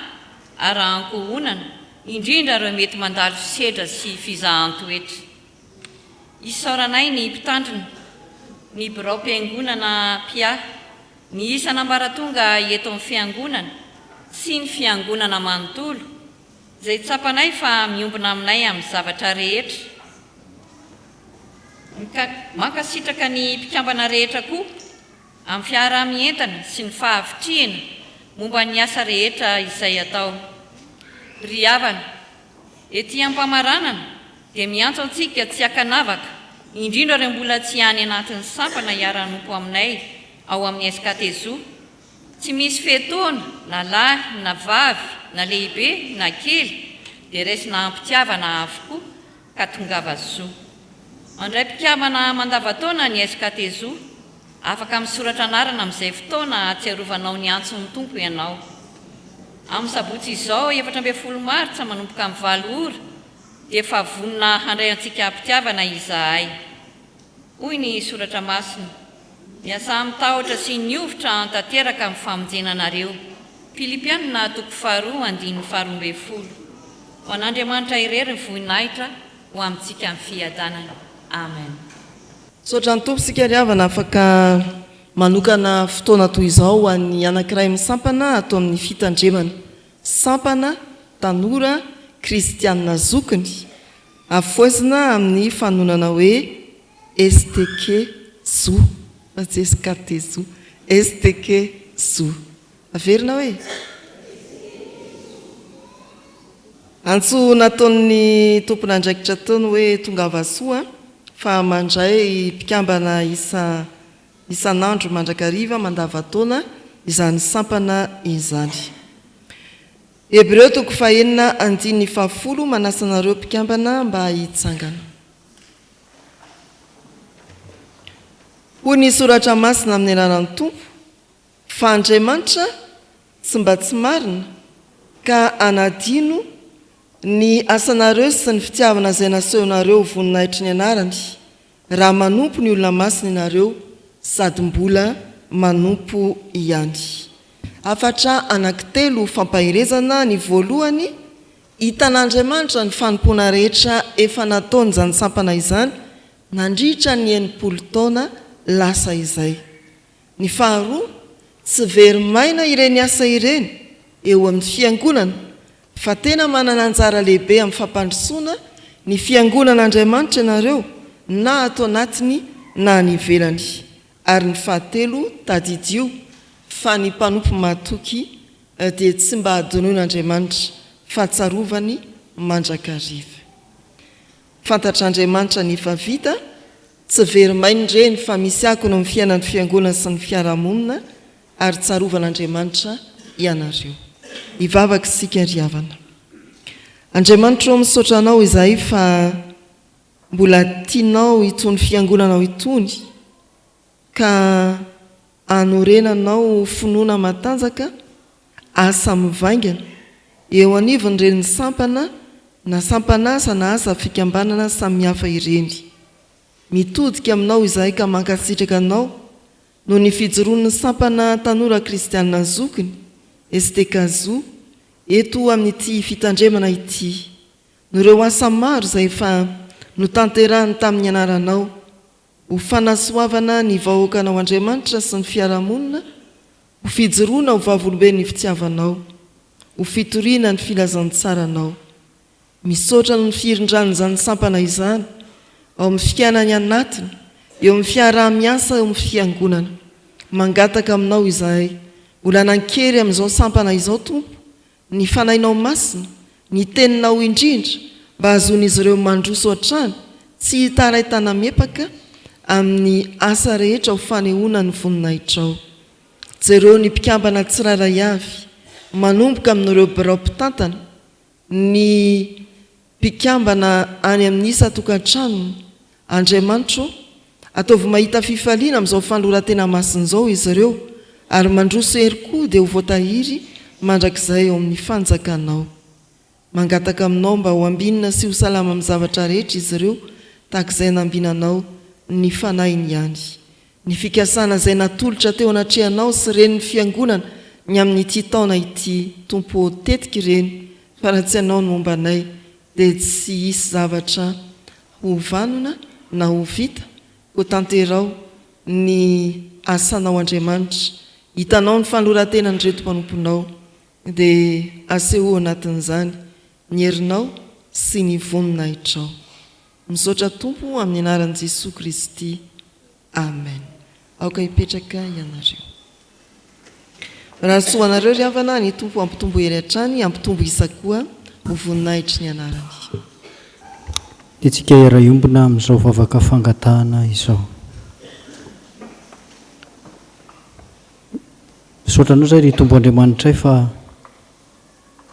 ary ankohonana indrindra ireo mety mandalo sedra sy fizahan-toetra. Isaoranay ny mpitandrina, ny birao-piangonana PIA, ny isan'ambaratonga eto amin'ny fiangonana sy ny fiangonana manontolo izay tsapanay fa miombona aminay amin'ny zavatra rehetra. Mankasitraka ny mpikambana rehetra koa amin'ny fiarah-mientana sy ny fahavitriana momba ny asa rehetra izay atao. Ry havana, ety ampamaranana dia miantso antsika tsy hakanavaka indrindra ireo mbola tsy any anatin'ny sampana hiara-nompo aminay ao amin'ny SKTZO. Tsy misy fehtoana na lahy na vavy na lehibe na kely dia raisina ampitiavana avokoa ka tongava soa. Mandray mpikambana mandavataona ny SKTZO, afaka misoratra anarana amin'izay fotoana atsiarovanao ny antson'ny tompo ianao. Amin'ny sabotsy izao 17 Martsa manomboka amin'ny 7 ora dia efa vonona handray antsika ampitiavana izahay. Hoy ny soratra masina, miasa mitahotra sy niofotra antanteraka amin'ny famonjenanareo. Filipianina 2:2-12. Ho an'Andriamanitra irery ny voninahitra ho amintsika amin'ny fiadanana. Amen. Saotra ny tompo sika ry havana afaka manokana fotoana toy izao ho an'ny anankiray misampana atao amin'ny fitandremana. Sampana Tanora Kristianina Zokiny afoizina amin'ny fanonana hoe STKZO, tsy SKTZO, STKZO. Averina hoe antso nataon'ny tompon'andraikitra taony hoe tongava soa fa mandray mpikambana isan'andro mandrakariva mandavataona izany sampana izany. Hebreo 4:9-10 manasanareo mpikambana mba hitsangana. Hoy ny soratra masina amin'ny anaran'ny tompo fa Andriamanitra tsy mba tsy marina ka anadino ny asanareo sy ny fitiavana izay nasehonareo voninahitry ny anarany raha manompo ny olona masina ianareo sady mbola manompo ihany. Afatra anankitelo fampahirezana. Ny voalohany, hitan'Andriamanitra ny fanompoana rehetra efa nataony izany sampana izany nandritra ny 80 taona lasa izay. Ny faharoa, tsy very maina ireny asa ireny eo amin'ny fiangonana fa tena manana anjara lehibe amin'ny fampandrosoana ny fiangonan'Andriamanitra ianareo na ato anatiny na any ivelany. Ary ny fahatelo, tadidio fa ny mpanompo matoky dia tsy mba adonoin'Andriamanitra fa tsarovany mandrakariva. Fantatr'Andriamanitra ny efa vita tsy verimainy reny fa misy ako no amin'ny fiainan'ny fiangonana sy ny fiarahamonina ary tsarovanaandriamanitra ianareo. Ivavaka sika riavana. Andriamanitra misaotra anao izahay fa mbola tianao itony fiangonanao itony ka anorenanao finoana matanjaka asa mivaingana eo anivony reny sampana na sampanasa na asa fikambanana samihafa ireny. Mitodika aminao izahay ka mankasitraka anao no ny fijoroan'ny sampana tanora kristianina zokiny STKZO eto amin'ity fitandremana ity. Noreo asa maro izay fa notanterahany tamin'ny anaranao ho fanasoavana ny vahoakanao Andriamanitra sy ny fiarahamonina, ho fijoroana ho vavolobe ny fitiavanao, ho fitoriana ny filazantsaranao. Misaotra ny firindran'izany sampana izany ao amin'ny fiainany anatiny, eo amin'ny fiaraha-miasa eo amin'ny fiangonana. Mangataka aminao izahay, mbola nankery amin'izao sampana izao Tompo, ny fanainao masina, ny teninao indrindra, mba azon'izy ireo mandroso hatrany, tsy hitaraitana mepaka amin'ny asa rehetra ho fanehoana ny voninahitrao. Jereo ny mpikambana tsiraray avy, manomboka amin'ireo birao mpitantana, ny mpikambana any amin'ny isa tokantrano. Andriamanitra, ataovy mahita fifaliana amin'izao fanoratena masin'izao izy ireo, ary mandroso hery koa dia ho voatahiry mandrakizay eo amin'ny fanjakanao. Mangataka aminao mba ho ambinina sy ho salama amin'ny zavatra rehetra izy ireo, tahak'izay nambinanao ny fanainy ihany. Ny fikasana izay natolotra teo anatrehanao sy reny ny fiangonana ny amin'ity taona ity, Tompo tetika ireny, fa raha tsy anao no mombanay dia tsy hisy zavatra ho vanona na ho vita, ho tanterao ny asanao Andriamanitra. Hitanao ny fanoratena ny retom-panomponao dia aseho anatin'izany ny herinao sy ny voninahitrao. Misaotra Tompo amin'ny anaran'i Jesosy Kristy. Amen. Aoka hipetraka ianareo. Raha soa anareo ry havana, ny Tompo ampitombo hery hatrany, ampitombo isa koa ho voninahitry ny anarany. Dia tsika iara-iombona amin'izao vavaka fangatahana izao. Misaotranao izay ry Tompo Andriamanitra fa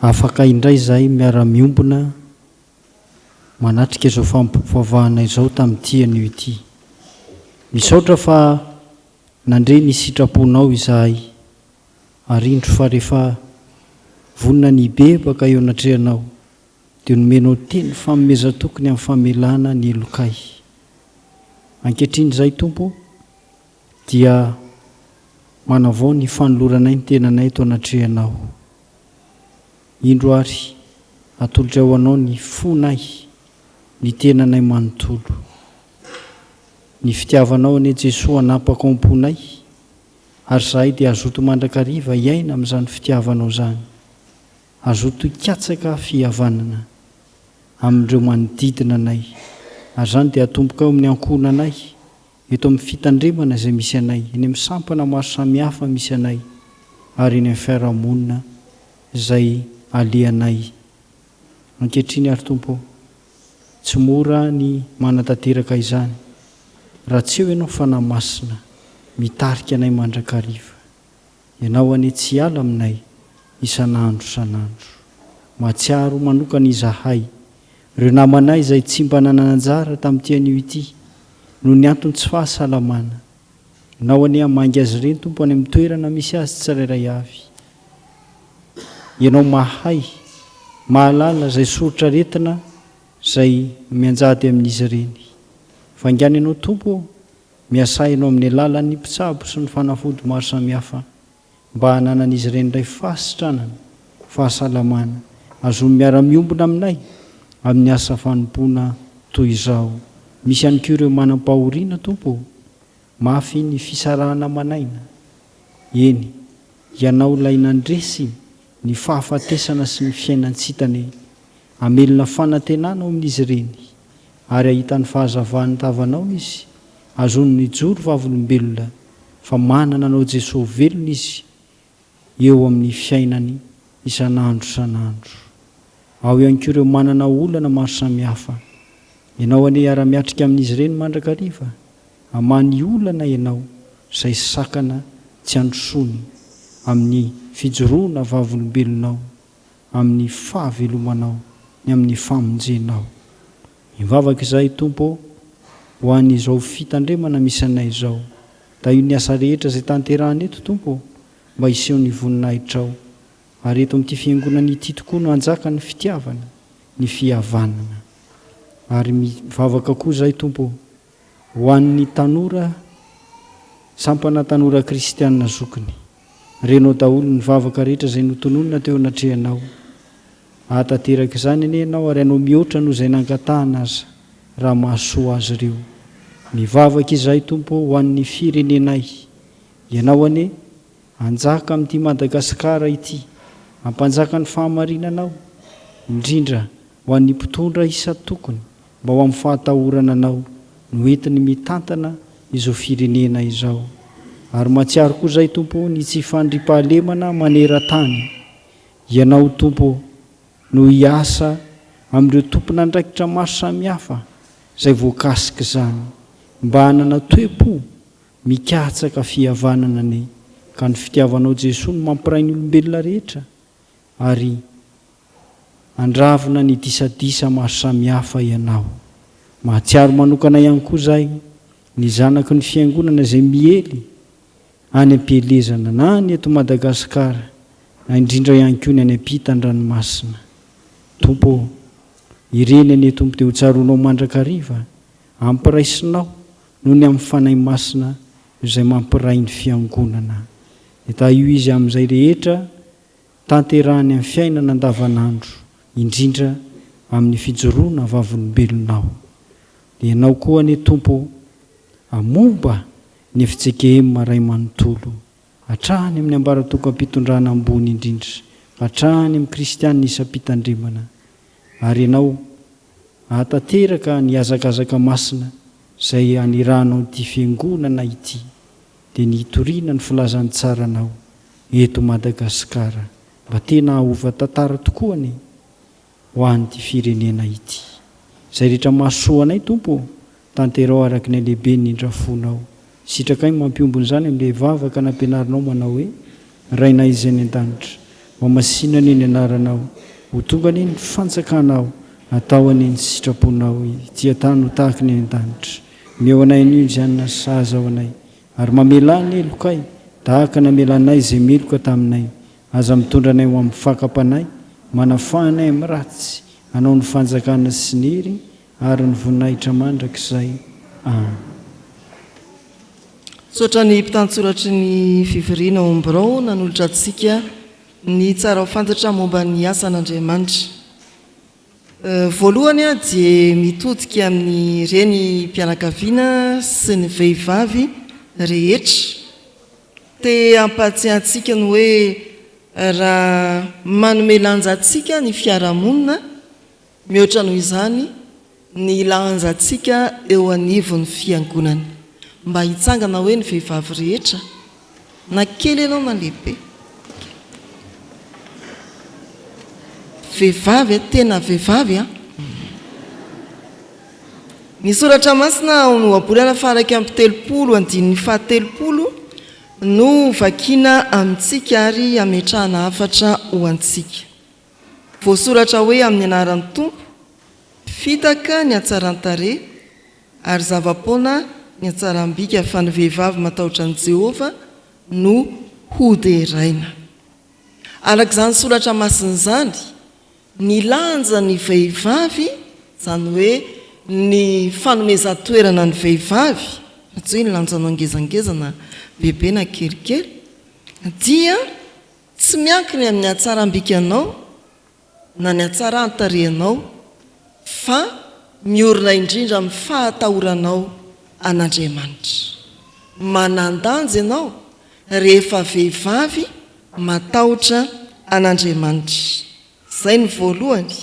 afaka indray izahay miara-miombona manatrika izao fampivavahana izao tamin'ity anio ity. Misaotra fa nandre ny sitraponao izahay, ary indro fa rehefa vonina ny bebaka eo anatrehanao dia nomenao teny famomeza tokony amin'ny famelana ny elokay. Ankehitriny izay Tompo dia manavao ny fanoloranay ny tenanay eto anatrehanao. Indro ary atolotra ho anao ny fonay, ny tenanay manontolo. Ny fitiavanao ane Jesosy anapaka am-ponay, ary zahay dia azoto mandrakariva iaina amin'izany fitiavanao zany. Azoto hikatsaka fihavanana amin'ireo manodidina anay, ary zany dia atomboka eo amin'ny ankohonanay, eto amin'ny fitandremana izay misy anay, eny amin'ny sampana maro samihafa misy anay, ary eny amin'ny fiarahamonina izay alehanay. Ankehitriny ary Tompo, tsy mora ny manatanteraka izany raha tsy eo ianao fanahy masina mitarika anay mandrakariva. Ianao ane tsy ala aminay isan'andro isan'andro. Mahatsiaro manokana izahay ireo namanay izay tsy mba nananjara tamin'ity anio ity no ny antony tsy fahasalamana. Ianao ane hamangy azy ireny Tompo any amin'ny toerana misy azy tsirairay avy. Ianao mahay, mahalala izay soritra retina izay mianjady amin'izy ireny. Vaingany ianao Tompo, miasa ianao amin'ny alalan'ny mpitsabo sy ny fanafody maro samihafa mba hananan'izy ireny indray fahasitranana, fahasalamana, azo miara-miombona aminay amin'ny asa fanompoana toy izao. Misy ihany koa ireo manam-pahoriana Tompo, mafy ny fisarahana manaina. Eny, ianao ilay nandresy ny fahafatesana sy ny fiainantsitany, amelona fanantenana ao amin'izy ireny, ary ahita ny fahazavahany tavanao izy, azony ny joro vavolombelona, fa manana anao Jesosy velona izy eo amin'ny fiainany isan'andro isan'andro. Ao ihany koa ireo manana olana maro samihafa, ianao ane ara-miatrika amin'izy ireny mandrakariva, hamany olana ianao izay sakana tsy androsony amin'ny fijoroana vavolombelonao, amin'ny fahavelomanao ny amin'ny famonjenao. Mivavaka izay Tompo ho an'izao fitandremana misy anay izao, da io ny asa rehetra izay tanterahana eto Tompo mba hiseho ny voninahitrao, ary eto amin'ity fiangonana ity tokoa no anjaka ny fitiavana, ny fihavanana. Ary mivavaka koa izay Tompo ho an'ny tanora, sampana tanora kristianina zokiny, renao daholo ny vavaka rehetra izay notononina teo anatrehanao. Ahatanteraka izany anie ianao ary ianao mihoatra noho izay nangatahana aza raha mahasoa azy ireo. Mivavaka izay Tompo ho an'ny firenenay, ianao anie anjaka amin'ity Madagasikara ity, ampanjaka ny fahamarinanao, indrindra ho an'ny mpitondra isa tokony mba ho amin'ny fahatahorana anao no entiny mitantana izao firenena izao. Ary matsiaro koa izay Tompo ny tsy fandripahalemana maneran-tany. Ianao Tompo no hiasa amin'ireo tompona andraikitra maro samihafa izay voakasika izany, mba hanana toe-po mikatsaka fihavanana ane, ka ny fitiavanao Jesosy no mampiray ny olombelona rehetra, ary andravina ny disadisa maro samihafa ianao. Mahatsiaro manokana ihany koa izay ny zanaky ny fiangonana izay miely any am-pielezana na ny eto Madagasikara, na indrindra ihany koa ny any ampitan-dranomasina. Tompo, ireny anie Tompo dia ho tsaronao mandrakariva, ampiraisinao noho ny amin'ny fanahy masina izay mampiray ny fiangonana. Da io izy amin'izay rehetra tanterahany amin'ny fiainana andavanandro, indrindra amin'ny fijoroana vavolombelonao. Dia ianao koa anie Tompo amomba ny FJKM ray manontolo, hatrany amin'ny ambaratoko ampitondrana ambony indrindra, hatrany amin'ny kristianina isam-pitandremana. Ary ianao ahatanteraka ny azakazaka masina izay aniranao ity fiangonana ity, dia ny hitoriana ny filazan'ny tsaranao eto Madagasikara, mba tena ahova tantara tokoa ane ho an'ity firenena ity. Izay rehetra mahasoa anay Tompo, tanterao araka ny lehibe ny indrafonao. Sitrakay mampiombony izany amin'ilay vavaka nampianarinao manao hoe rainay izay ny an-danitra, mba masinany ny anaranao, ho tonga anie ny fanjakanao, atao anie ny sitraponao ity atany ho tahaka ny an-danitra. Meo anay anio izany saza ao anay, ary mamelany elokay tahaka namelanay izay meloka taminay, aza mitondra anay ho amin'ny fakampanay, manafahanay amin'ny ratsy, hanao ny fanjakana sy ny hery ary ny voninahitra mandrakizay. Sotra ny mpitantsoratry ny fivoriana ao Ombrao nanolotra antsika ny tsara ho fantatra momba ny asan'Andriamanitra. Voalohany dia mitodika amin'ny reny mpianakaviana sy ny vehivavy rehetra, te ampatsiahantsika ny hoe raha manome lanjantsika ny fiarahamonina, mihoatra noho izany ny lanjantsika eo anivon'ny fiangonana, mba hitsangana hoe ny vehivavy rehetra na kely ianao na lehibe, vehivavy tena vehivavy ny soratra masina no abolana faraka amin'ny 7:7 no vakina amintsika ary ametrahana hafatra ho antsika. Voasoratra hoe amin'ny anaran'ny Tompo, fitaka ny hatsaran-tare ary zava-poana ny hatsaram-bika, fa ny vehivavy matahotra an'i Jehova no hoderaina. Arak'izany soratra masina izany, ny lanja ny vehivavy, izany hoe ny fanomezan-toerana ny vehivavy, tsy hoe ny lanjanao ngezangezana bebe na kelikely, dia tsy miankiny amin'ny hatsaram-bikanao na ny hatsaran-tarehanao, fa miorina indrindra amin'ny fahatahoranao an'Andriamanitra. Manandanja ianao rehefa vehivavy matahotra an'Andriamanitra. Izay ny voalohany.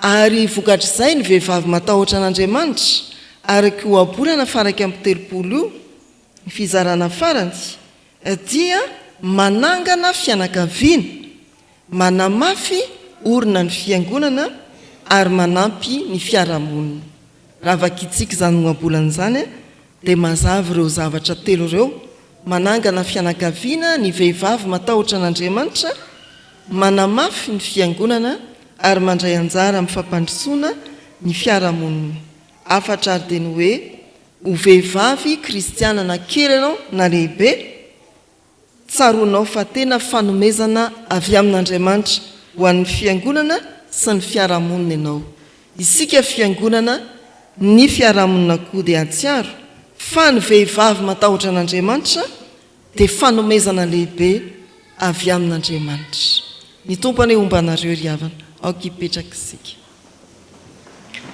Ary vokatr'izay ny vehivavy matahotra an'Andriamanitra, araka ho abolana faraka amin'ny 7 ny fizarana farany, dia manangana fianakaviana, manamafy orina ny fiangonana ary manampy ny fiarahamonina. Raha vakitsika izany ho abolana izany, dia mazava ireo zavatra telo ireo manangana fianakaviana ny vehivavy matahotra an'Andriamanitra, manamafy ny fiangonana ary mandray anjara amin'ny fampandrosoana ny fiarahamonina. Afatra ary dia ny hoe ho vehivavy kristianana kely ianao na lehibe, tsaroanao fa tena fanomezana avy amin'Andriamanitra ho an'ny fiangonana sy ny fiarahamonina ianao. Isika fiangonana ny fiarahamonina koa dia atsiaro fa ny vehivavy matahotra an'Andriamanitra dia fanomezana lehibe avy amin'Andriamanitra. Ny tompany ombanareo ry havana, aoka hipetraka isika.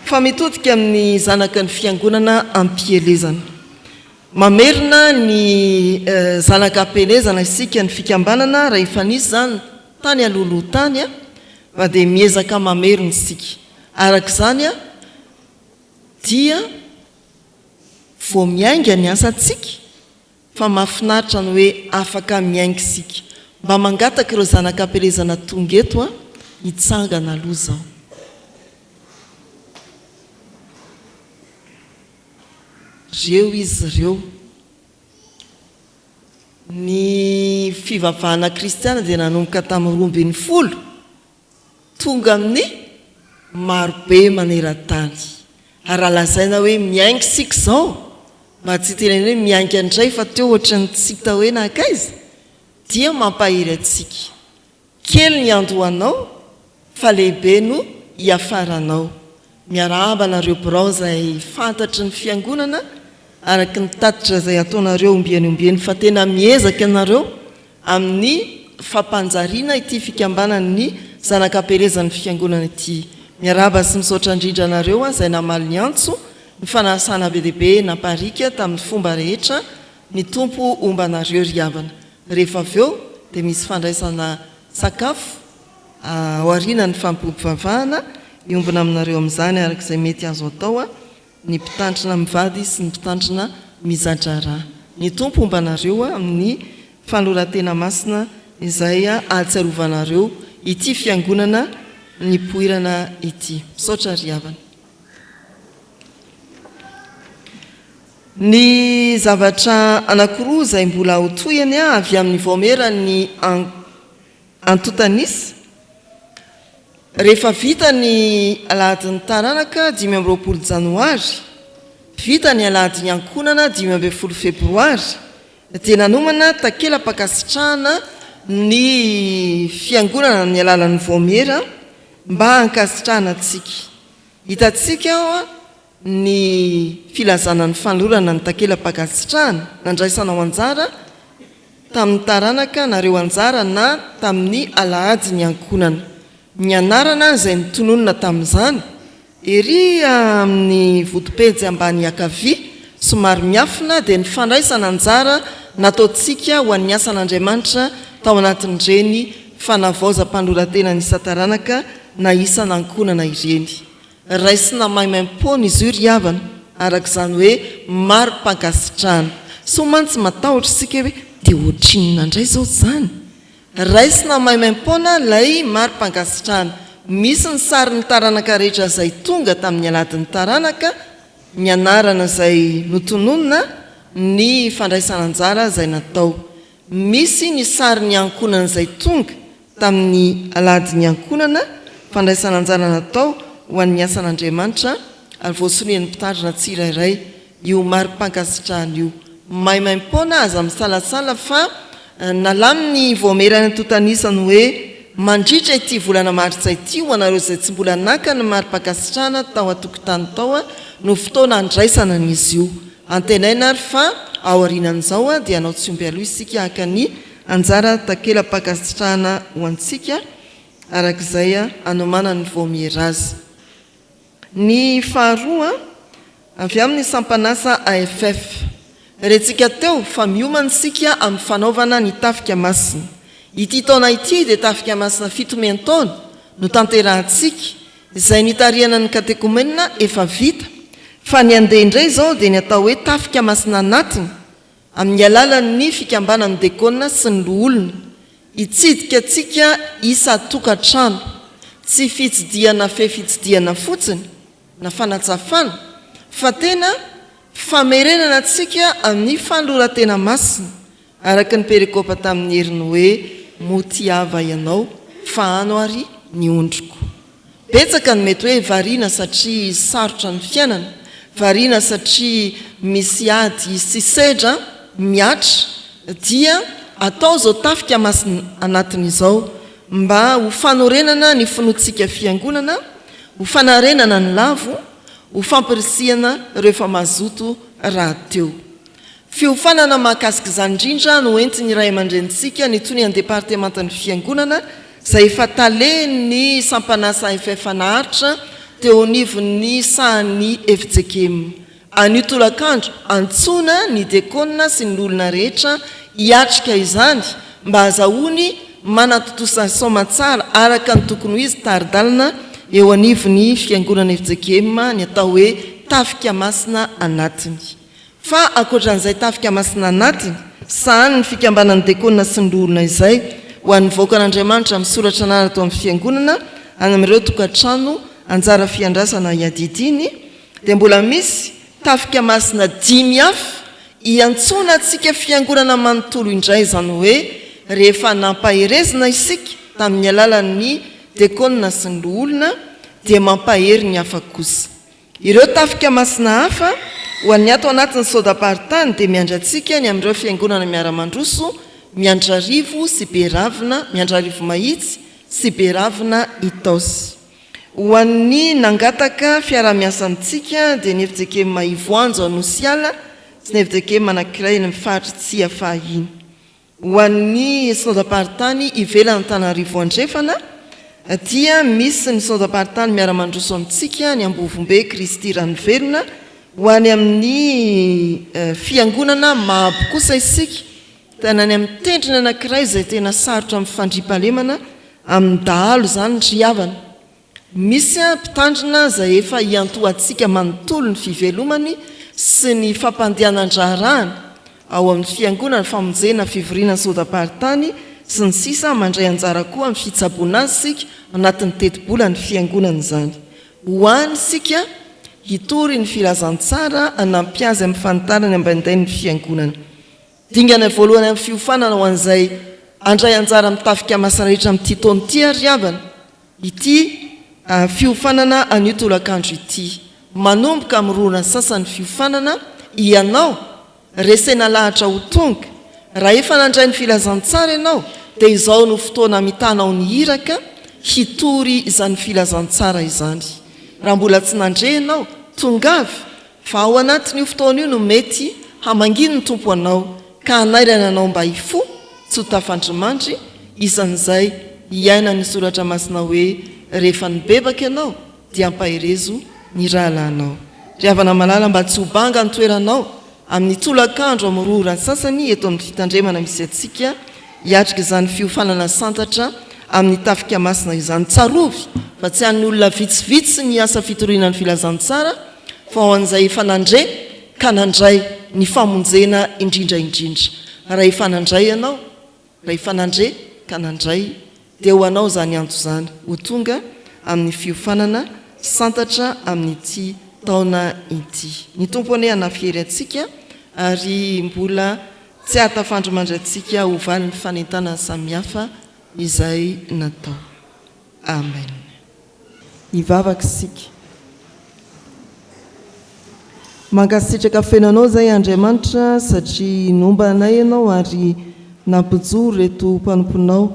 Fa mitodika amin'ny zanaka ny fiangonana ampielezana. Mamerina ny zanaka ampelezana isika ny fikambanana raha efa nisy zany tany alohaloha tany fa dia miezaka mamerina isika. Araka izany dia vao miainga ny asantsika fa mahafinaritra ny hoe afaka miainga isika. Mba mangataka ireo zanaka ampelezana tonga eto hitsangana aloha zao. Reo izy ireo ny fivavahana kristiana dia nanomboka tamin'ny 20 tonga amin'ny marobe maneran-tany. Ary lazaina hoe miainga isika zao, mba tsy tenena hoe miainga indray fa teo ohatrany tsy hita hoe nakaiza, dia mampahery atsika. Kely ny andohanao fa lehibe no hiafaranao. Miarahaba nareo birao izay fantatry ny fiangonana araka ny tatitra izay ataonareo ombiany fa tena miezaka ianareo amin'ny fampanjariana ity fikambanan'ny zanaka ampelezan'ny fiangonana ity. Miarahaba sy misaotra indrindra nareo izay namaly ny antso ny fanasana be dehibe namparika tamin'ny fomba rehetra ny tompo ombanareo ry havana. Rehefa avy eo dia misy fandraisana sakafo aoriana ny fampivavahana iombona aminareo amin'izany araka izay mety azo atao ny mpitandrina mivady sy ny mpitandrina mizatra raha. Ny tompo ombanareo amin'ny fanoloran-tena masina izay ahatsiarovanareo ity fiangonana ny poirana ity. Misaotra ry havana. Ny zavatra anankiroa izay mbola hotohany avy amin'ny vaomera ny antotanisy. Rehefa vita ny alahadin'ny taranaka 20 janoary, vita ny alahadin'ny ankonana 12 febroary, dia nanomana takela-pakasitrahana ny fiangonana ny alalan'ny vaomera mba hankasitrahana antsika. Hitantsika ny filazanan'ny fanolorana ny takela-pakasitrahana nandraisana ao anjara tamin'ny taranaka nareo anjara na tamin'ny alahadin'ny ankonana. Ny anarana izay nitononona tamin'izany ery amin'ny vodipejy ambany akavia somary miafina dia ny fandraisana anjara nataontsika ho an'ny asan'Andriamanitra tao anatin'ireny fanavaozam-panoratena ny isa-taranaka na isan'ankonana ireny. Raisina maimaim-pona izy io ry havana araka izany hoe maro mpankasitrahana. So mantsy matahotra isika hoe dia ohatrinona indray izao izany. Raisina maimaim-pona lay maro mpankasitrahana. Misy ny sarin'ny taranaka rehetra izay tonga tamin'ny aladin'ny taranaka, ny anarana izay notononona, ny fandraisana anjara izay natao. Misy ny sarin'ny ankonana izay tonga tamin'ny aladin'ny ankonana, fandraisana anjara natao ho an'ny asan'Andriamanitra ary voasorian'ny mpitandrina tsirairay io maro mpankasitrahana io. Maimaim-pona aza misalasala fa nalaminy vaomerany antotanisany hoe mandritra ity volana martsa ity ho anareo izay tsy mbola naka ny maro mpankasitrahana tao atokotany tao no fotoana andraisana n'izy io. Antenaina ary fa ao aorianan'izao dia anao tsy omby aloha isika haka ny anjara takela-pakasitrahana ho antsika arak'izay anomana ny vaomera azy. Ny faharoa avy amin'ny sampanasa AFF. Retsika teo fa miomana isika amin'ny fanaovana ny tafika masina. Ity taona ity dia tafika masina 17 taona no tanterahantsika izay nitariana ny katekomenina efa vita, fa ny andeha indray izao dia ny atao hoe tafika masina anatiny amin'ny alalan'ny fikambanan'ny dekona sy ny loholona. Hitsidika antsika isa tokantrano, tsy fitsidiana fe fitsidiana fotsiny na fanatsafana, fa tena famerenana antsika amin'ny fandroratena masina araka ny perikopa tamin'ny heriny hoe motiava ianao fa ano ary ny ondriko. Betsaka ny mety hoe variana satria sarotra ny fiainana, variana satria misy ady sy sedra miatra, dia atao zao tafika masina anatin'izao mba ho fanorenana ny finoantsika fiangonana, ho fanarenana ny lavo, ho fampirisihana rehefa mazoto raha teo. Fiofanana mahakasika izany indrindra no entiny iray aman-drenitsika ny tony any departementan'ny fiangonana izay efa taleny sampanasa FF-naharitra teo anivon'ny sahany FJKM. Anio tolakandro antsona ny dekona sy ny olona rehetra hiatrika izany mba azahoany manatotosa somatsara araka ny tokony ho izy taridalina eo anivon'ny fiangonana FJKM ny atao hoe tafika masina anatiny. Fa ankoatran'izay tafika masina anatiny, sahany ny fikambanan'ny dekona sy ny olona izay ho an'ny vahoakan'Andriamanitra misoratra anaratra amin'ny fiangonana any amin'ireo tokantrano anjara fiandrasana iadidiny, dia mbola misy tafika masina 5 hafa hiantsona antsika fiangonana manontolo indray, izany hoe rehefa nampaherezina isika tamin'ny alalan'ny dekona sy ny olona dia mampahery ny hafa kosa. Ireo tafika masina hafa ho an'ny ato anatin'ny sodaparitany dia miandra antsika ny amin'ireo fiangonana miara-mandroso, Miandrarivo sy Beravina, Miandrarivo Mahitsy sy Beravina Itaosy. Ho an'ny nangataka fiara-miasantsika dia ny FJKM Ivoanjo Anosiala sy ny FJKM anankiray ny mifaritra Tsia fahiny. Ho an'ny sodaparitany ivelany Antananarivo Andrefana dia misy ny sodaparitany miara-mandroso amintsika ny Ambovombe Kristy Ranovelona. Ho any amin'ny fiangonana Mahabo kosa isika tena ny amin'ny tendrina anankiray izay tena sarotra amin'ny fandriampahalemana amin'ny dahalo izany ny havana. Misy mpitandrina izay efa hiantoantsika manontolo ny fivelomany sy ny fampandehanan-draharaany ao amin'ny fiangonana famonjena fivoriana sodaparitany sy ny sisa mandray anjara koa amin'ny fitsaboana azy sika anatin'ny teti-bola ny fiangonana izany. Ho any sika hitory ny filazantsara anampiazy amin'ny fanitarany ambanday ny fiangonana. Dingana voalohany amin'ny fiofanana ho an'izay andray anjara mitafika masina rehetra amin'ity taona ity ary havana. Ity fiofanana anio tolakandro ity. Manomboka amin'rona sasany fiofanana ianao resena lahatra ho tonga. Raha efa nandray ny filazantsara ianao dia izao no fotoana mitanao ny hiraka hitory izany filazantsara izany. Raha mbola tsy nandrehanao, tongavy fa ao anatin'io fotoana io no mety hamangino ny tompo anao ka hanairana anao mba hifo tsy ho tafandrimandry, isan'izay hiaina ny soratra masina hoe rehefa nibebaka ianao dia ampaherezo ny rahalahinao. Ry havana malala mba tsy ho banga ny toeranao amin'ny tolakandro amin'ny rora sasany eto amin'ny fitandremana misy atsika hiatrika izany fiofanana santatra amin'ny tafika masina izany. Tsarovy fa tsy han'ny olona vitsivitsy ny asa fitoriana ny filazantsara fa ho an'izay efa nandre ka nandray ny famonjena indrindraindrindra. Raha efa nandray ianao, raha efa nandre ka nandray dia ho anao zany anto zany ho tonga amin'ny fiofanana santatra amin'ity taona ity. Ny tompony hanafiry atsika ary mbola tsy hatafandrimandry atsika ho valy ny fanentana samihafa izay natao. Amen. Hivavaka isika. Mankasitraka fenanao zay Andriamanitra satria nomba anay ianao ary nampijoro reto mpanomponao,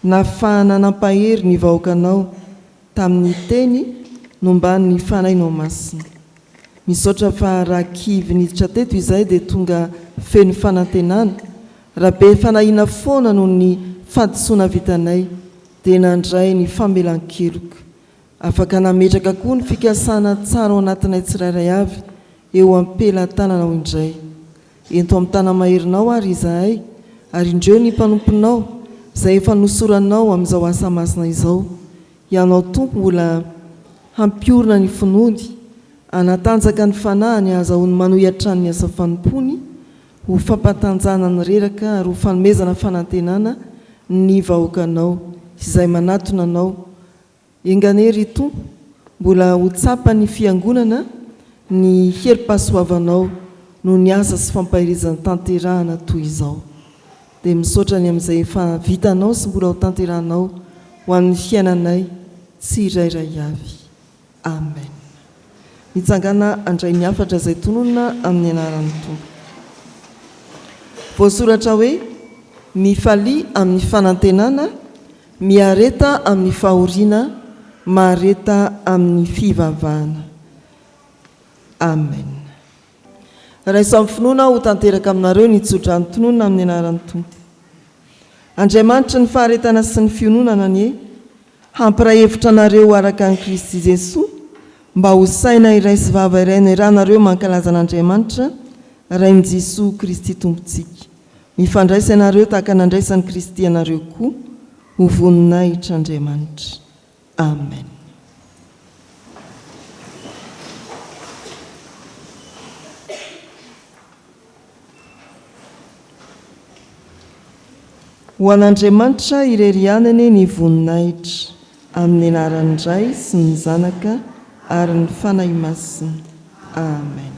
nafahana nampahery ny vahoakanao tamin'ny teny nombany fanainao masina. Misaotra fa raha kivy niditra teto izay dia tonga feno fanantenana. Raha be fanahina foana noho ny fahadisoana vitanay dia nandray ny famelan-keloka. Afaka nametraka koa ny fikasana tsara ao anatinay tsirairay avy eo ampela-tananao indray. Ento amin'ny tanamaherinao ary izahay ary indreo ny mpanomponao izay efa nosoranao amin'izao asa masina izao. Ianao tompo mbola hampiorina ny finoany, anatanjaka ny fanahiny azahoany manohy hatrany ny asa fanompony, ho fampatanjana ny reraka ary ho fanomezana fanantenana ny vahoakanao izay manatona anao. Enganery tompo mbola ho tsapa ny fiangonana ny herim-pahasoavanao no ny asa sy fampahirizany tanterahana toy izao dia misaotrany amin'izay efa vitanao sy mbola ho tanterahanao ho amin'ny fiainanay tsy irairay avy. Amen. Mitsangana andray ny afatra izay tononona amin'ny anaran'ny Tompo. Voasoratra hoe mifalia amin'ny fanantenana, miareta amin'ny fahoriana, mareta amin'ny fivavahana. Amen. Raisa amin'ny finoana ho tanteraka aminareo ny tsodrany tononona amin'ny anaran'ny Tompo. Andriamanitra ny faharetana sy ny fiononana ny hampiray hevitra anareo araka ny Kristy Jesosy mba ho saina iray sy vava iray ny ranareo mankalaza an'Andriamanitra rain'i Jesosy Kristy tompontsika. Mifandраisa ianareo tahaka nandraisan'i Kristy ianareo koa ho voninahitra Andriamanitra. Amen. Ho an'Andriamanitra irery anany ny voninahitra amin'ny anaran'ny Ray sy ny Zanaka ary ny fanahy masina. Amen.